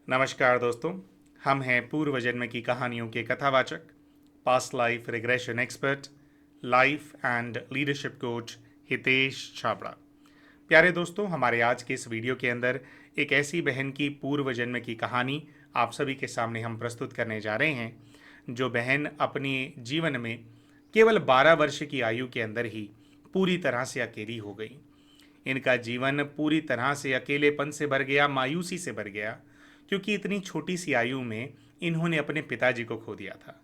नमस्कार दोस्तों। हम हैं पूर्व जन्म की कहानियों के कथावाचक, past life regression expert, life and leadership coach Hitesh Chhabra. प्यारे दोस्तों, हमारे आज के इस वीडियो के अंदर एक ऐसी बहन की पूर्व जन्म की कहानी आप सभी के सामने हम प्रस्तुत करने जा रहे हैं, जो बहन अपने जीवन में केवल 12 वर्ष की आयु के अंदर ही पूरी तरह से अकेली हो गई। इनका जीवन पूरी तरह से अकेलेपन से भर गया, मायूसी से भर गया, क्योंकि इतनी छोटी सी आयु में इन्होंने अपने पिताजी को खो दिया था।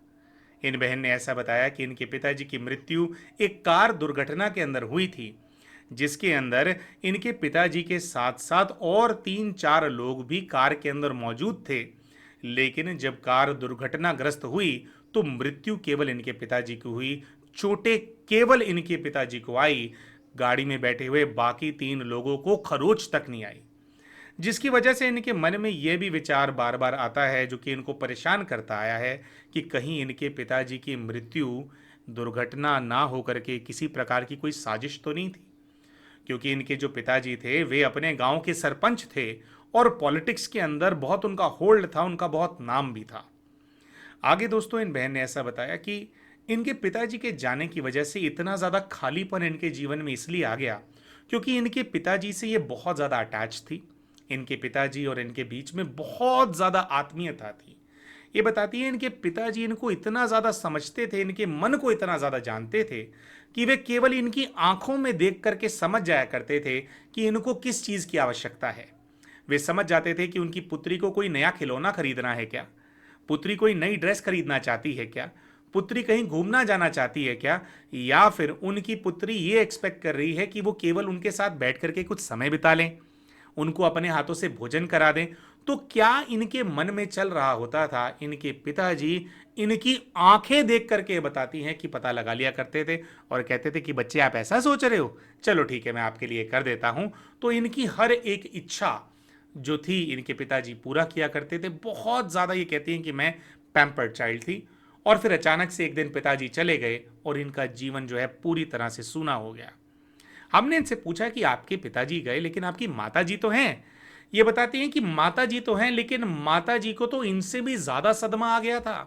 इन बहन ने ऐसा बताया कि इनके पिताजी की मृत्यु एक कार दुर्घटना के अंदर हुई थी, जिसके अंदर इनके पिताजी के साथ साथ और 3-4 लोग भी कार के अंदर मौजूद थे। लेकिन जब कार दुर्घटनाग्रस्त हुई तो मृत्यु केवल इनके पिताजी की हुई, चोटें केवल इनके पिताजी को आई। गाड़ी में बैठे हुए बाकी 3 लोगों को खरोच तक नहीं आई, जिसकी वजह से इनके मन में यह भी विचार बार बार आता है, जो कि इनको परेशान करता आया है, कि कहीं इनके पिताजी की मृत्यु दुर्घटना ना होकर के किसी प्रकार की कोई साजिश तो नहीं थी। क्योंकि इनके जो पिताजी थे वे अपने गांव के सरपंच थे और पॉलिटिक्स के अंदर बहुत उनका होल्ड था, उनका बहुत नाम भी था। आगे दोस्तों इन बहन ने ऐसा बताया कि इनके पिताजी के जाने की वजह से इतना ज़्यादा खालीपन इनके जीवन में इसलिए आ गया क्योंकि इनके पिताजी से ये बहुत ज़्यादा अटैच थी। इनके पिताजी और इनके बीच में बहुत ज़्यादा आत्मीयता थी। ये बताती है इनके पिताजी इनको इतना ज़्यादा समझते थे, इनके मन को इतना ज़्यादा जानते थे कि वे केवल इनकी आंखों में देख करके समझ जाया करते थे कि इनको किस चीज़ की आवश्यकता है। वे समझ जाते थे कि उनकी पुत्री को कोई नया खिलौना खरीदना है क्या, पुत्री कोई नई ड्रेस खरीदना चाहती है क्या, पुत्री कहीं घूमना जाना चाहती है क्या, या फिर उनकी पुत्री ये एक्सपेक्ट कर रही है कि वो केवल उनके साथ बैठ करके कुछ समय बिता लें, उनको अपने हाथों से भोजन करा दें। तो क्या इनके मन में चल रहा होता था, इनके पिताजी इनकी आंखें देख करके बताती हैं कि पता लगा लिया करते थे और कहते थे कि बच्चे आप ऐसा सोच रहे हो, चलो ठीक है मैं आपके लिए कर देता हूं। तो इनकी हर एक इच्छा जो थी इनके पिताजी पूरा किया करते थे। बहुत ज़्यादा ये कहती हैं कि मैं पैम्पर्ड चाइल्ड थी। और फिर अचानक से एक दिन पिताजी चले गए और इनका जीवन जो है पूरी तरह से सूना हो गया। हमने इनसे पूछा कि आपके पिताजी गए लेकिन आपकी माताजी तो हैं। ये बताती हैं कि माताजी तो हैं लेकिन माताजी को तो इनसे भी ज़्यादा सदमा आ गया था।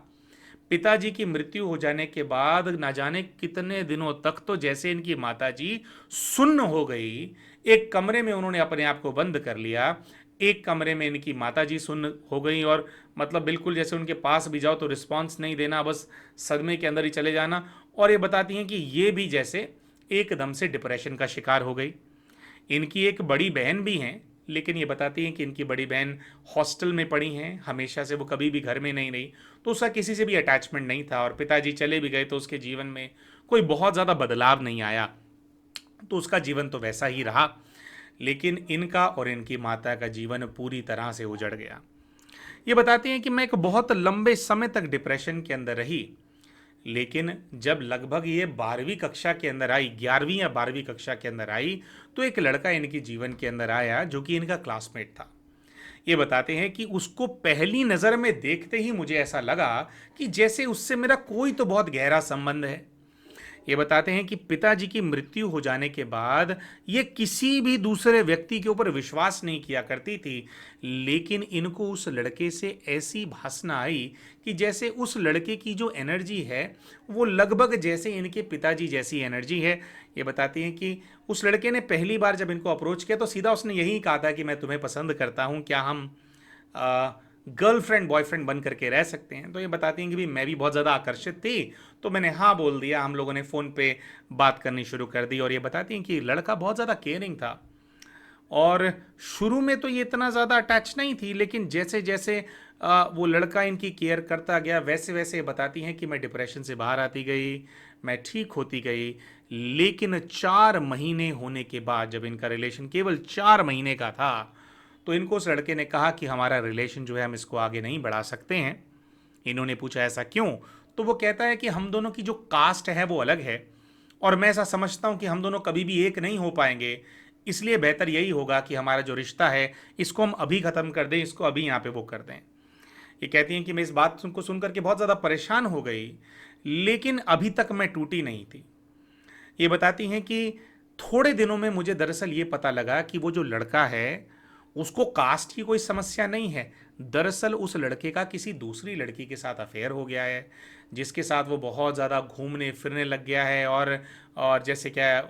पिताजी की मृत्यु हो जाने के बाद ना जाने कितने दिनों तक तो जैसे इनकी माताजी सुन्न हो गई। एक कमरे में उन्होंने अपने आप को बंद कर लिया। एक कमरे में इनकी माताजी सुन्न हो गई और मतलब बिल्कुल जैसे उनके पास भी जाओ तो रिस्पांस नहीं देना, बस सदमे के अंदर ही चले जाना। और ये बताती हैं कि ये भी जैसे एकदम से डिप्रेशन का शिकार हो गई। इनकी एक बड़ी बहन भी हैं, लेकिन ये बताती हैं कि इनकी बड़ी बहन हॉस्टल में पढ़ी हैं, हमेशा से वो कभी भी घर में नहीं रही, तो उसका किसी से भी अटैचमेंट नहीं था। और पिताजी चले भी गए तो उसके जीवन में कोई बहुत ज़्यादा बदलाव नहीं आया, तो उसका जीवन तो वैसा ही रहा। लेकिन इनका और इनकी माता का जीवन पूरी तरह से उजड़ गया। ये बताती हैं कि मैं एक बहुत लंबे समय तक डिप्रेशन के अंदर रही, लेकिन जब लगभग ये 12वीं कक्षा के अंदर आई, 11वीं या 12वीं कक्षा के अंदर आई, तो एक लड़का इनके जीवन के अंदर आया जो कि इनका क्लासमेट था। ये बताते हैं कि उसको पहली नज़र में देखते ही मुझे ऐसा लगा कि जैसे उससे मेरा कोई तो बहुत गहरा संबंध है। ये बताते हैं कि पिताजी की मृत्यु हो जाने के बाद ये किसी भी दूसरे व्यक्ति के ऊपर विश्वास नहीं किया करती थी, लेकिन इनको उस लड़के से ऐसी भासना आई कि जैसे उस लड़के की जो एनर्जी है वो लगभग जैसे इनके पिताजी जैसी एनर्जी है। ये बताती हैं कि उस लड़के ने पहली बार जब इनको अप्रोच किया तो सीधा उसने यही कहा था कि मैं तुम्हें पसंद करता हूँ, क्या हम गर्लफ्रेंड बॉयफ्रेंड बन करके रह सकते हैं। तो ये बताती हैं कि भी मैं भी बहुत ज़्यादा आकर्षित थी, तो मैंने हाँ बोल दिया। हम लोगों ने फ़ोन पे बात करनी शुरू कर दी। और ये बताती हैं कि लड़का बहुत ज़्यादा केयरिंग था और शुरू में तो ये इतना ज़्यादा अटैच नहीं थी, लेकिन जैसे जैसे वो लड़का इनकी केयर करता गया वैसे वैसे बताती हैं कि मैं डिप्रेशन से बाहर आती गई, मैं ठीक होती गई। लेकिन 4 महीने होने के बाद, जब इनका रिलेशन केवल 4 महीने का था, तो इनको उस लड़के ने कहा कि हमारा रिलेशन जो है हम इसको आगे नहीं बढ़ा सकते हैं। इन्होंने पूछा ऐसा क्यों, तो वो कहता है कि हम दोनों की जो कास्ट है वो अलग है और मैं ऐसा समझता हूँ कि हम दोनों कभी भी एक नहीं हो पाएंगे, इसलिए बेहतर यही होगा कि हमारा जो रिश्ता है इसको हम अभी ख़त्म कर दें, इसको अभी यहाँ पे वो कर दें। ये कहती हैं कि मैं इस बात को सुनकर के बहुत ज़्यादा परेशान हो गई, लेकिन अभी तक मैं टूटी नहीं थी। ये बताती हैं कि थोड़े दिनों में मुझे दरअसल ये पता लगा कि वो जो लड़का है उसको कास्ट की कोई समस्या नहीं है। दरअसल उस लड़के का किसी दूसरी लड़की के साथ अफेयर हो गया है, जिसके साथ वो बहुत ज़्यादा घूमने फिरने लग गया है। और जैसे क्या है,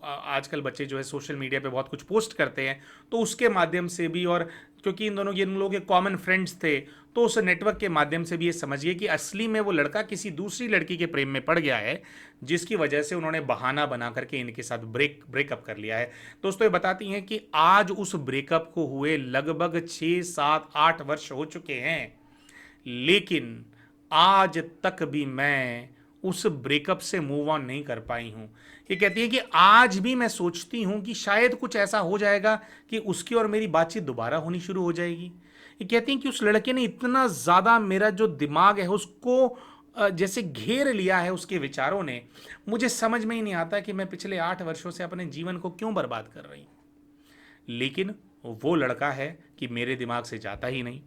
आजकल बच्चे जो है सोशल मीडिया पे बहुत कुछ पोस्ट करते हैं, तो उसके माध्यम से भी, और क्योंकि इन लोगों के कॉमन फ्रेंड्स थे, तो उस नेटवर्क के माध्यम से भी ये समझिए कि असली में वो लड़का किसी दूसरी लड़की के प्रेम में पड़ गया है, जिसकी वजह से उन्होंने बहाना बना करके इनके साथ ब्रेकअप कर लिया है। दोस्तों ये बताती हैं कि आज उस ब्रेकअप को हुए लगभग 6 7 8 वर्ष हो चुके हैं, लेकिन आज तक भी मैं उस ब्रेकअप से मूव ऑन नहीं कर पाई हूं। ये कहती है कि आज भी मैं सोचती हूं कि शायद कुछ ऐसा हो जाएगा कि उसकी और मेरी बातचीत दोबारा होनी शुरू हो जाएगी। ये कहती हैं कि उस लड़के ने इतना ज़्यादा मेरा जो दिमाग है उसको जैसे घेर लिया है उसके विचारों ने। मुझे समझ में ही नहीं आता कि मैं पिछले 8 वर्षों से अपने जीवन को क्यों बर्बाद कर रही हूँ। लेकिन वो लड़का है कि मेरे दिमाग से जाता ही नहीं।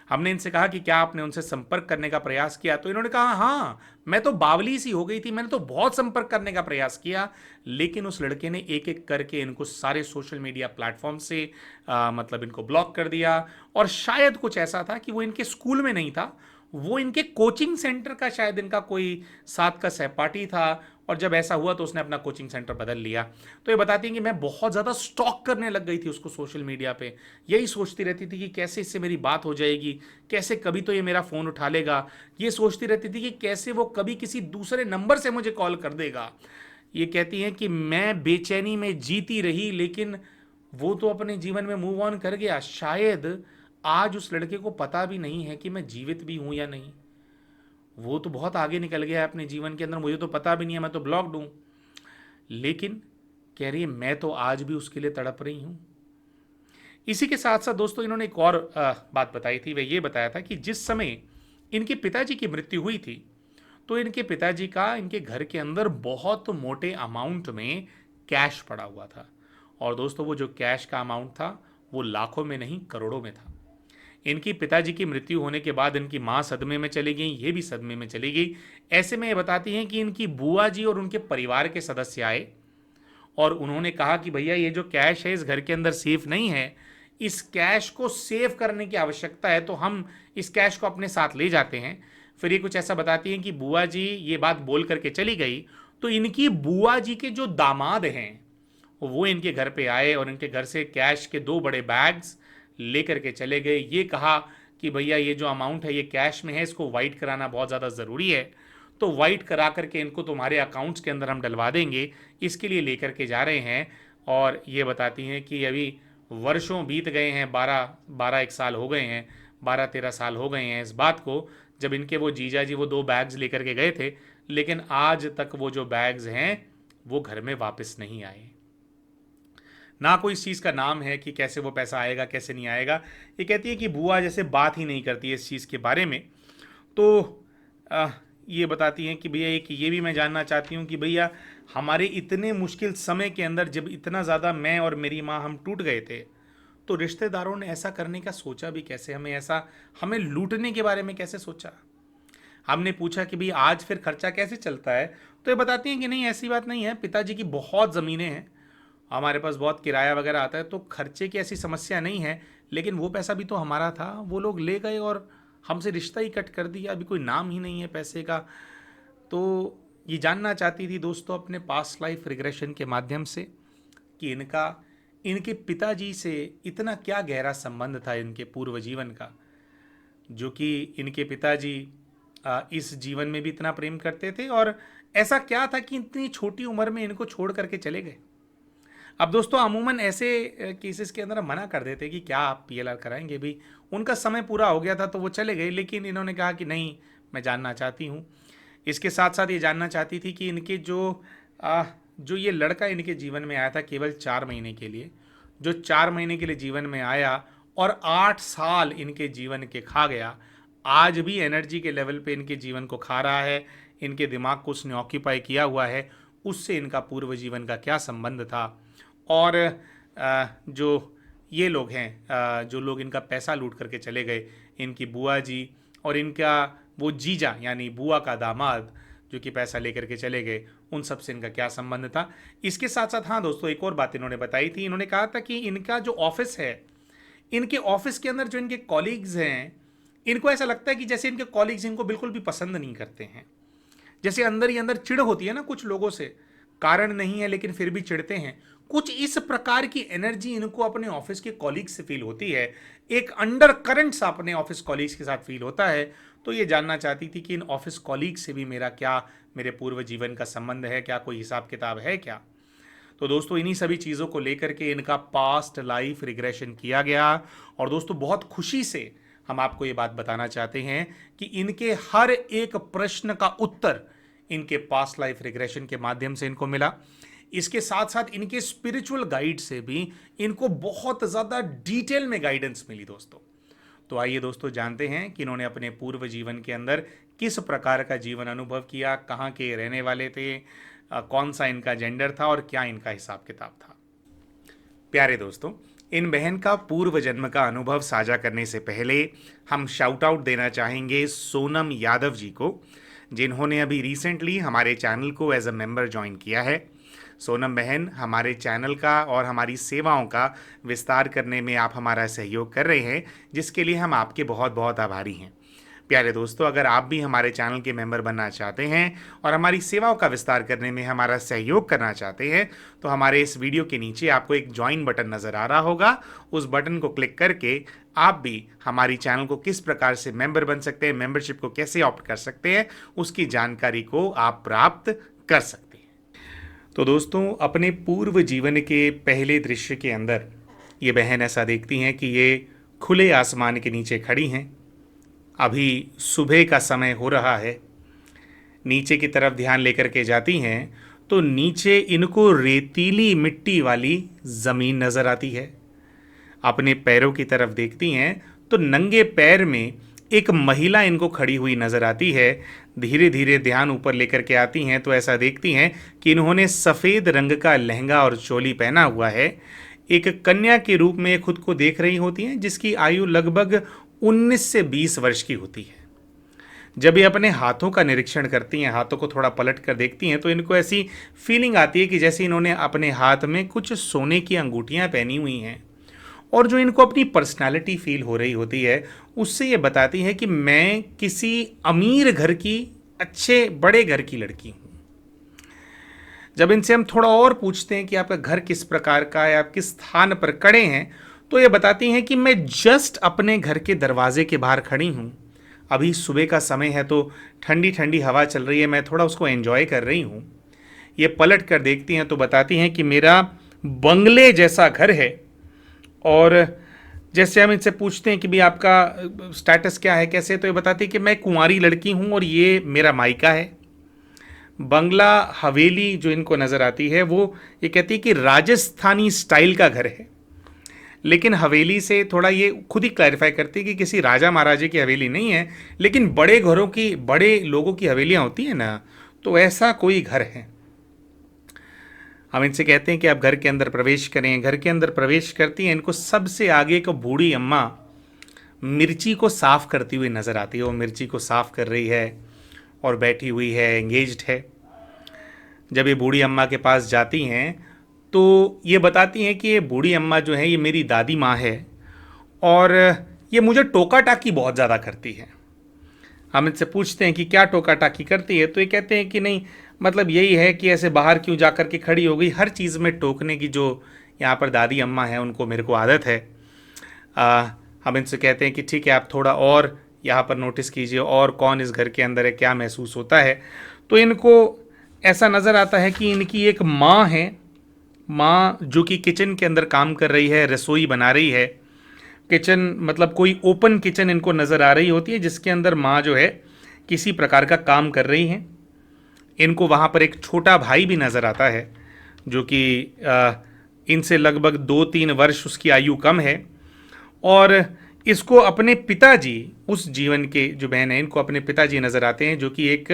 हमने इनसे कहा कि क्या आपने उनसे संपर्क करने का प्रयास किया, तो इन्होंने कहा हाँ, मैं तो बावली सी हो गई थी, मैंने तो बहुत संपर्क करने का प्रयास किया, लेकिन उस लड़के ने एक एक करके इनको सारे सोशल मीडिया प्लेटफॉर्म से मतलब इनको ब्लॉक कर दिया। और शायद कुछ ऐसा था कि वो इनके स्कूल में नहीं था, वो इनके कोचिंग सेंटर का शायद इनका कोई साथ का सहपाठी था, और जब ऐसा हुआ तो उसने अपना कोचिंग सेंटर बदल लिया। तो ये बताती हैं कि मैं बहुत ज़्यादा स्टॉक करने लग गई थी उसको सोशल मीडिया पे। यही सोचती रहती थी कि कैसे इससे मेरी बात हो जाएगी, कैसे कभी तो ये मेरा फ़ोन उठा लेगा। ये सोचती रहती थी कि कैसे वो कभी किसी दूसरे नंबर से मुझे कॉल कर देगा। ये कहती हैं कि मैं बेचैनी में जीती रही, लेकिन वो तो अपने जीवन में मूव ऑन कर गया। शायद आज उस लड़के को पता भी नहीं है कि मैं जीवित भी हूं या नहीं। वो तो बहुत आगे निकल गया है अपने जीवन के अंदर, मुझे तो पता भी नहीं है, मैं तो ब्लॉक्ड हूं। लेकिन कह रही है मैं तो आज भी उसके लिए तड़प रही हूं। इसी के साथ साथ दोस्तों इन्होंने एक और बात बताई थी। वह ये बताया था कि जिस समय इनके पिताजी की मृत्यु हुई थी, तो इनके पिताजी का इनके घर के अंदर बहुत मोटे अमाउंट में कैश पड़ा हुआ था। और दोस्तों वो जो कैश का अमाउंट था वो लाखों में नहीं करोड़ों में था। इनकी पिताजी की मृत्यु होने के बाद इनकी माँ सदमे में चली गई, ये भी सदमे में चली गई। ऐसे में ये बताती हैं कि इनकी बुआ जी और उनके परिवार के सदस्य आए और उन्होंने कहा कि भैया ये जो कैश है इस घर के अंदर सेफ नहीं है, इस कैश को सेव करने की आवश्यकता है, तो हम इस कैश को अपने साथ ले जाते हैं। फिर ये कुछ ऐसा बताती हैं कि बुआ जी ये बात बोल करके चली गई, तो इनकी बुआ जी के जो दामाद हैं वो इनके घर पे आए और इनके घर से कैश के 2 बड़े बैग्स लेकर के चले गए। ये कहा कि भैया ये जो अमाउंट है ये कैश में है, इसको वाइट कराना बहुत ज़्यादा ज़रूरी है, तो वाइट करा करके इनको तुम्हारे अकाउंट्स के अंदर हम डलवा देंगे, इसके लिए लेकर के जा रहे हैं। और ये बताती हैं कि अभी वर्षों बीत गए हैं, 12 1 साल हो गए हैं, 12 13 साल हो गए हैं इस बात को, जब इनके वो जीजा जी वो 2 बैग्स लेकर के गए थे, लेकिन आज तक वो जो बैग्स हैं वो घर में वापस नहीं आए। ना कोई इस चीज़ का नाम है कि कैसे वो पैसा आएगा कैसे नहीं आएगा। ये कहती है कि बुआ जैसे बात ही नहीं करती है इस चीज़ के बारे में। तो अ, ये बताती हैं कि भैया एक ये भी मैं जानना चाहती हूँ कि भैया हमारे इतने मुश्किल समय के अंदर जब इतना ज़्यादा मैं और मेरी माँ हम टूट गए थे, तो रिश्तेदारों ने ऐसा करने का सोचा भी कैसे, हमें लूटने के बारे में कैसे सोचा। हमने पूछा कि भाई आज फिर खर्चा कैसे चलता है, तो ये बताती हैं कि नहीं ऐसी बात नहीं है, पिताजी की बहुत ज़मीनें हैं, हमारे पास बहुत किराया वगैरह आता है, तो खर्चे की ऐसी समस्या नहीं है, लेकिन वो पैसा भी तो हमारा था, वो लोग ले गए और हमसे रिश्ता ही कट कर दिया, अभी कोई नाम ही नहीं है पैसे का। तो ये जानना चाहती थी दोस्तों अपने पास्ट लाइफ रिग्रेशन के माध्यम से कि इनके पिताजी से इतना क्या गहरा संबंध था इनके पूर्व जीवन का, जो कि इनके पिताजी इस जीवन में भी इतना प्रेम करते थे, और ऐसा क्या था कि इतनी छोटी उम्र में इनको छोड़ करके चले गए। अब दोस्तों अमूमन ऐसे केसेस के अंदर हम मना कर देते कि क्या आप पीएलआर कराएंगे, भी उनका समय पूरा हो गया था तो वो चले गए, लेकिन इन्होंने कहा कि नहीं मैं जानना चाहती हूँ। इसके साथ साथ ये जानना चाहती थी कि इनके जो ये लड़का इनके जीवन में आया था केवल 4 महीने के लिए, जो 4 महीने के लिए जीवन में आया और 8 साल इनके जीवन के खा गया, आज भी एनर्जी के लेवल पे इनके जीवन को खा रहा है, इनके दिमाग को उसने ऑक्यूपाई किया हुआ है, उससे इनका पूर्व जीवन का क्या संबंध था। और जो ये लोग हैं, जो लोग इनका पैसा लूट करके चले गए, इनकी बुआ जी और इनका वो जीजा यानी बुआ का दामाद जो कि पैसा लेकर के चले गए, उन सब से इनका क्या संबंध था। इसके साथ साथ हाँ दोस्तों, एक और बात इन्होंने बताई थी। इन्होंने कहा था कि इनका जो ऑफिस है, इनके ऑफिस के अंदर जो इनके कॉलीग्स हैं, इनको ऐसा लगता है कि जैसे इनके कॉलीग्स इनको बिल्कुल भी पसंद नहीं करते हैं। जैसे अंदर ही अंदर चिढ़ होती है ना कुछ लोगों से, कारण नहीं है लेकिन फिर भी चिढ़ते हैं, कुछ इस प्रकार की एनर्जी इनको अपने ऑफिस के कॉलीग्स से फील होती है। एक अंडर करंट सा अपने ऑफिस कॉलीग्स के साथ फील होता है। तो ये जानना चाहती थी कि इन ऑफिस कॉलीग से भी मेरा क्या, मेरे पूर्व जीवन का संबंध है क्या, कोई हिसाब किताब है क्या। तो दोस्तों इन्हीं सभी चीज़ों को लेकर के इनका पास्ट लाइफ रिग्रेशन किया गया। और दोस्तों बहुत खुशी से हम आपको ये बात बताना चाहते हैं कि इनके हर एक प्रश्न का उत्तर इनके पास्ट लाइफ रिग्रेशन के माध्यम से इनको मिला। इसके साथ साथ इनके स्पिरिचुअल गाइड से भी इनको बहुत ज़्यादा डिटेल में गाइडेंस मिली दोस्तों। तो आइए दोस्तों जानते हैं कि इन्होंने अपने पूर्व जीवन के अंदर किस प्रकार का जीवन अनुभव किया, कहाँ के रहने वाले थे, कौन सा इनका जेंडर था और क्या इनका हिसाब किताब था। प्यारे दोस्तों, इन बहन का पूर्व जन्म का अनुभव साझा करने से पहले हम शाउट आउट देना चाहेंगे सोनम यादव जी को, जिन्होंने अभी रिसेंटली हमारे चैनल को एज अ मेंबर ज्वाइन किया है। सोनम बहन, हमारे चैनल का और हमारी सेवाओं का विस्तार करने में आप हमारा सहयोग कर रहे हैं, जिसके लिए हम आपके बहुत बहुत आभारी हैं। प्यारे दोस्तों, अगर आप भी हमारे चैनल के मेंबर बनना चाहते हैं और हमारी सेवाओं का विस्तार करने में हमारा सहयोग करना चाहते हैं, तो हमारे इस वीडियो के नीचे आपको एक ज्वाइन बटन नज़र आ रहा होगा। उस बटन को क्लिक करके आप भी हमारी चैनल को किस प्रकार से मेंबर बन सकते हैं, मेंबरशिप को कैसे ऑप्ट कर सकते हैं, उसकी जानकारी को आप प्राप्त कर सकते हैं। तो दोस्तों, अपने पूर्व जीवन के पहले दृश्य के अंदर ये बहन ऐसा देखती हैं कि ये खुले आसमान के नीचे खड़ी हैं। अभी सुबह का समय हो रहा है। नीचे की तरफ ध्यान लेकर के जाती हैं तो नीचे इनको रेतीली मिट्टी वाली ज़मीन नज़र आती है। अपने पैरों की तरफ देखती हैं तो नंगे पैर में एक महिला इनको खड़ी हुई नज़र आती है। धीरे धीरे ध्यान ऊपर लेकर के आती हैं तो ऐसा देखती हैं कि इन्होंने सफ़ेद रंग का लहंगा और चोली पहना हुआ है। एक कन्या के रूप में खुद को देख रही होती हैं, जिसकी आयु लगभग 19 से 20 वर्ष की होती है। जब ये अपने हाथों का निरीक्षण करती हैं, हाथों को थोड़ा पलट कर देखती हैं, तो इनको ऐसी फीलिंग आती है कि जैसे इन्होंने अपने हाथ में कुछ सोने की अंगूठियां पहनी हुई हैं। और जो इनको अपनी पर्सनालिटी फील हो रही होती है, उससे ये बताती है कि मैं किसी अमीर घर की, अच्छे बड़े घर की लड़की हूँ। जब इनसे हम थोड़ा और पूछते हैं कि आपका घर किस प्रकार का है, आप किस स्थान पर खड़े हैं, तो ये बताती हैं कि मैं जस्ट अपने घर के दरवाजे के बाहर खड़ी हूँ। अभी सुबह का समय है तो ठंडी ठंडी हवा चल रही है, मैं थोड़ा उसको एंजॉय कर रही हूँ। ये पलट कर देखती हैं तो बताती हैं कि मेरा बंगले जैसा घर है। और जैसे हम इनसे पूछते हैं कि भाई आपका स्टेटस क्या है, कैसे, तो ये बताती है कि मैं कुंवारी लड़की हूँ और ये मेरा मायका है। बंगला हवेली जो इनको नज़र आती है वो ये कहती है कि राजस्थानी स्टाइल का घर है, लेकिन हवेली से थोड़ा ये खुद ही क्लैरिफाई करती है कि किसी राजा महाराजे की हवेली नहीं है, लेकिन बड़े घरों की, बड़े लोगों की हवेलियाँ होती हैं ना, तो ऐसा कोई घर है। हम इनसे कहते हैं कि आप घर के अंदर प्रवेश करें। घर के अंदर प्रवेश करती हैं, इनको सबसे आगे को बूढ़ी अम्मा मिर्ची को साफ़ करती हुई नज़र आती है। वो मिर्ची को साफ़ कर रही है और बैठी हुई है, एंगेज्ड है। जब ये बूढ़ी अम्मा के पास जाती हैं तो ये बताती हैं कि ये बूढ़ी अम्मा जो है ये मेरी दादी माँ है और ये मुझे टोका टाकी बहुत ज़्यादा करती है। हम इनसे पूछते हैं कि क्या टोका टाकी करती है, तो ये कहते हैं कि नहीं, मतलब यही है कि ऐसे बाहर क्यों जा कर के खड़ी हो गई, हर चीज़ में टोकने की जो यहाँ पर दादी अम्मा है उनको, मेरे को आदत है। हम इनसे कहते हैं कि ठीक है, आप थोड़ा और यहाँ पर नोटिस कीजिए और कौन इस घर के अंदर है, क्या महसूस होता है। तो इनको ऐसा नज़र आता है कि इनकी एक माँ है, माँ जो कि किचन के अंदर काम कर रही है, रसोई बना रही है। किचन मतलब कोई ओपन किचन इनको नज़र आ रही होती है, जिसके अंदर माँ जो है किसी प्रकार का काम कर रही हैं। इनको वहाँ पर एक छोटा भाई भी नज़र आता है जो कि इनसे लगभग 2-3 वर्ष उसकी आयु कम है। और इसको अपने पिताजी, उस जीवन के जो बहन है, इनको अपने पिताजी नज़र आते हैं, जो कि एक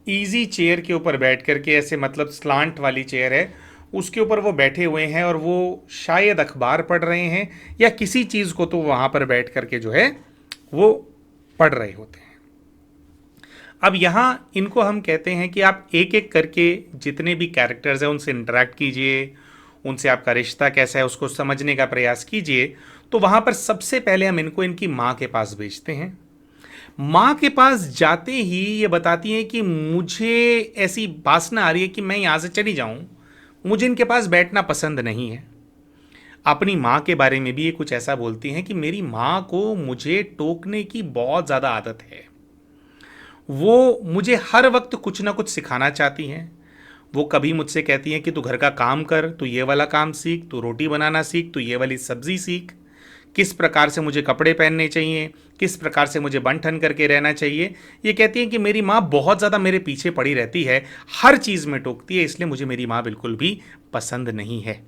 इजी चेयर के ऊपर बैठ कर के, ऐसे मतलब स्लांट वाली चेयर है, उसके ऊपर वो बैठे हुए हैं और वो शायद अखबार पढ़ रहे हैं या किसी चीज़ को तो वहाँ पर बैठ कर के जो है वो पढ़ रहे होते हैं। अब यहाँ इनको हम कहते हैं कि आप एक एक करके जितने भी कैरेक्टर्स हैं उनसे इंटरेक्ट कीजिए, उनसे आपका रिश्ता कैसा है उसको समझने का प्रयास कीजिए। तो वहाँ पर सबसे पहले हम इनको इनकी माँ के पास भेजते हैं। माँ के पास जाते ही ये बताती हैं कि मुझे ऐसी वासना आ रही है कि मैं यहाँ से चली जाऊँ, मुझे इनके पास बैठना पसंद नहीं है। अपनी माँ के बारे में भी ये कुछ ऐसा बोलती हैं कि मेरी माँ को मुझे टोकने की बहुत ज़्यादा आदत है। वो मुझे हर वक्त कुछ ना कुछ सिखाना चाहती हैं। वो कभी मुझसे कहती हैं कि तू घर का काम कर, तू ये वाला काम सीख, तू रोटी बनाना सीख, तू ये वाली सब्जी सीख, किस प्रकार से मुझे कपड़े पहनने चाहिए, किस प्रकार से मुझे बन ठन करके रहना चाहिए। ये कहती हैं कि मेरी माँ बहुत ज़्यादा मेरे पीछे पड़ी रहती है, हर चीज़ में टोकती है, इसलिए मुझे मेरी माँ बिल्कुल भी पसंद नहीं है।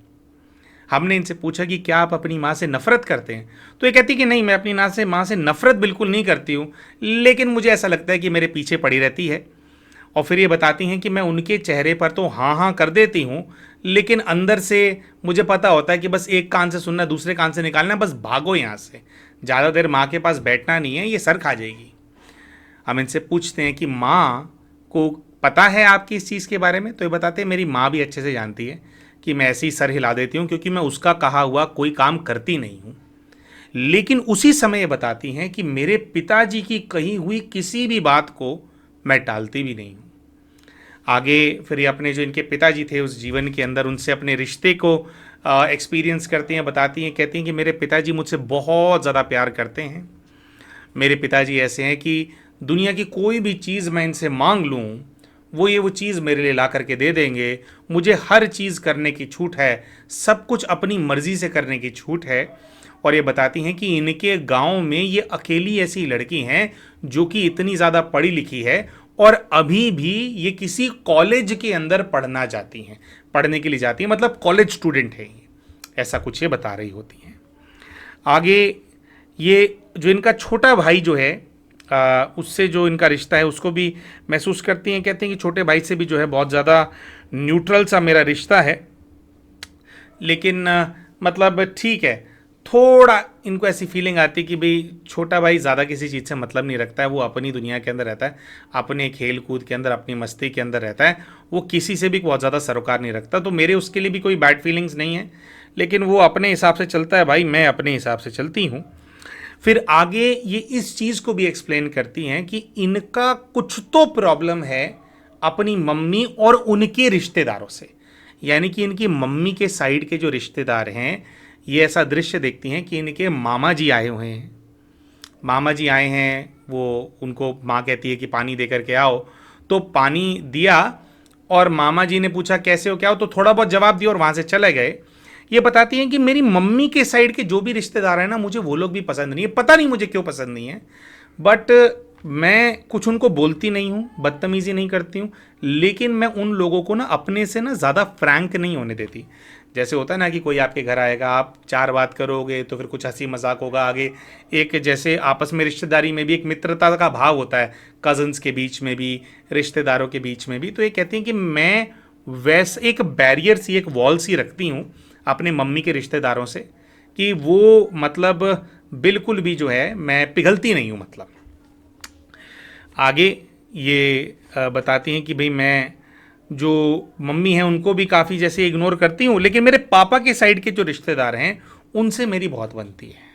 हमने इनसे पूछा कि क्या आप अपनी माँ से नफरत करते हैं, तो ये कहती कि नहीं, मैं अपनी माँ से नफरत बिल्कुल नहीं करती हूँ, लेकिन मुझे ऐसा लगता है कि मेरे पीछे पड़ी रहती है। और फिर ये बताती हैं कि मैं उनके चेहरे पर तो हाँ हाँ कर देती हूँ, लेकिन अंदर से मुझे पता होता है कि बस एक कान से सुनना दूसरे कान से निकालना, बस भागो यहाँ से, ज़्यादा देर माँ के पास बैठना नहीं है, ये सर खा जाएगी। हम इनसे पूछते हैं कि माँ को पता है आपकी इस चीज़ के बारे में, तो ये बताते हैं मेरी माँ भी अच्छे से जानती है कि मैं ऐसे ही सर हिला देती हूँ क्योंकि मैं उसका कहा हुआ कोई काम करती नहीं हूँ। लेकिन उसी समय ये बताती हैं कि मेरे पिताजी की कही हुई किसी भी बात को मैं टालती भी नहीं हूँ। आगे फिर ये अपने जो इनके पिताजी थे उस जीवन के अंदर उनसे अपने रिश्ते को एक्सपीरियंस करती हैं, बताती हैं, कहती हैं कि मेरे पिताजी मुझसे बहुत ज़्यादा प्यार करते हैं। मेरे पिताजी ऐसे हैं कि दुनिया की कोई भी चीज़ मैं इनसे मांग लूँ वो चीज़ मेरे लिए ला करके दे देंगे। मुझे हर चीज़ करने की छूट है, सब कुछ अपनी मर्ज़ी से करने की छूट है। और ये बताती हैं कि इनके गांव में ये अकेली ऐसी लड़की हैं जो कि इतनी ज़्यादा पढ़ी लिखी है और अभी भी ये किसी कॉलेज के अंदर पढ़ना जाती हैं, पढ़ने के लिए जाती हैं, मतलब कॉलेज स्टूडेंट है ये, ऐसा कुछ ये बता रही होती हैं। आगे ये जो इनका छोटा भाई जो है उससे जो इनका रिश्ता है उसको भी महसूस करती हैं। कहते हैं कि छोटे भाई से भी जो है बहुत ज़्यादा न्यूट्रल सा मेरा रिश्ता है, लेकिन मतलब ठीक है, थोड़ा इनको ऐसी फीलिंग आती है कि भाई छोटा भाई ज़्यादा किसी चीज़ से मतलब नहीं रखता है, वो अपनी दुनिया के अंदर रहता है, अपने खेल कूद के अंदर अपनी मस्ती के अंदर रहता है, वो किसी से भी बहुत ज़्यादा सरोकार नहीं रखता। तो मेरे उसके लिए भी कोई बैड फीलिंग्स नहीं है, लेकिन वो अपने हिसाब से चलता है भाई, मैं अपने हिसाब से चलती हूँ। फिर आगे ये इस चीज़ को भी एक्सप्लेन करती हैं कि इनका कुछ तो प्रॉब्लम है अपनी मम्मी और उनके रिश्तेदारों से, यानी कि इनकी मम्मी के साइड के जो रिश्तेदार हैं ये ऐसा दृश्य देखती हैं कि इनके मामा जी आए हुए हैं। मामा जी आए हैं, वो उनको माँ कहती है कि पानी दे करके आओ, तो पानी दिया और मामा जी ने पूछा कैसे हो क्या हो, तो थोड़ा बहुत जवाब दिया और वहाँ से चले गए। ये बताती हैं कि मेरी मम्मी के साइड के जो भी रिश्तेदार हैं ना, मुझे वो लोग भी पसंद नहीं है, पता नहीं मुझे क्यों पसंद नहीं है, बट मैं कुछ उनको बोलती नहीं हूँ, बदतमीज़ी नहीं करती हूँ, लेकिन मैं उन लोगों को ना अपने से ना ज़्यादा फ्रैंक नहीं होने देती। जैसे होता है ना कि कोई आपके घर आएगा, आप चार बात करोगे तो फिर कुछ हंसी मजाक होगा आगे, एक जैसे आपस में रिश्तेदारी में भी एक मित्रता का भाव होता है, कज़न्स के बीच में भी, रिश्तेदारों के बीच में भी। तो ये कहती हैं कि मैं वैसे एक बैरियर सी, एक वॉल सी रखती हूँ अपने मम्मी के रिश्तेदारों से कि वो मतलब बिल्कुल भी जो है मैं पिघलती नहीं हूँ। मतलब आगे ये बताती हैं कि भाई मैं जो मम्मी हैं उनको भी काफ़ी जैसे इग्नोर करती हूँ, लेकिन मेरे पापा के साइड के जो रिश्तेदार हैं उनसे मेरी बहुत बनती है।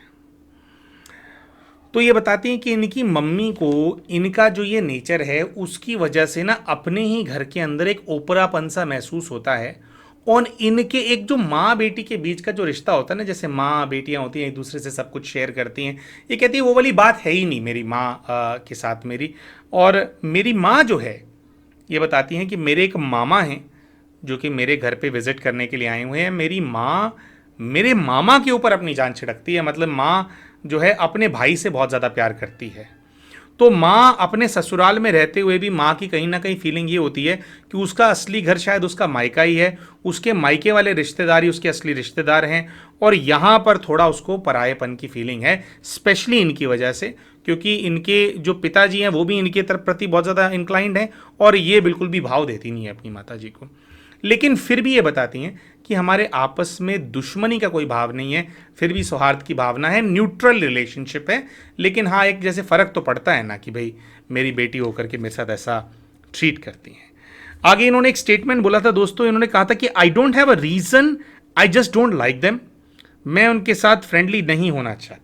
तो ये बताती हैं कि इनकी मम्मी को इनका जो ये नेचर है उसकी वजह से ना अपने ही घर के अंदर एक ओपरापन सा महसूस होता है। और इनके एक जो माँ बेटी के बीच का जो रिश्ता होता है ना, जैसे माँ बेटियाँ होती हैं एक दूसरे से सब कुछ शेयर करती हैं, ये कहती है वो वाली बात है ही नहीं मेरी माँ के साथ मेरी। और मेरी माँ जो है ये बताती हैं कि मेरे एक मामा हैं जो कि मेरे घर पे विज़िट करने के लिए आए हुए हैं। मेरी माँ मेरे मामा के ऊपर अपनी जान छिड़कती है, मतलब माँ जो है अपने भाई से बहुत ज़्यादा प्यार करती है। तो माँ अपने ससुराल में रहते हुए भी माँ की कहीं ना कहीं फीलिंग ये होती है कि उसका असली घर शायद उसका मायका ही है, उसके मायके वाले रिश्तेदार ही उसके असली रिश्तेदार हैं, और यहाँ पर थोड़ा उसको परायेपन की फीलिंग है, स्पेशली इनकी वजह से, क्योंकि इनके जो पिताजी हैं वो भी इनके तरफ प्रति बहुत ज़्यादा इंक्लाइंड हैं और ये बिल्कुल भी भाव देती नहीं है अपनी माता जी को। लेकिन फिर भी ये बताती हैं कि हमारे आपस में दुश्मनी का कोई भाव नहीं है, फिर भी सौहार्द की भावना है, न्यूट्रल रिलेशनशिप है। लेकिन हाँ, एक जैसे फ़र्क तो पड़ता है ना कि भाई मेरी बेटी होकर के मेरे साथ ऐसा ट्रीट करती हैं। आगे इन्होंने एक स्टेटमेंट बोला था दोस्तों, इन्होंने कहा था कि I don't have a reason, I just don't like them. मैं उनके साथ फ्रेंडली नहीं होना चाहती।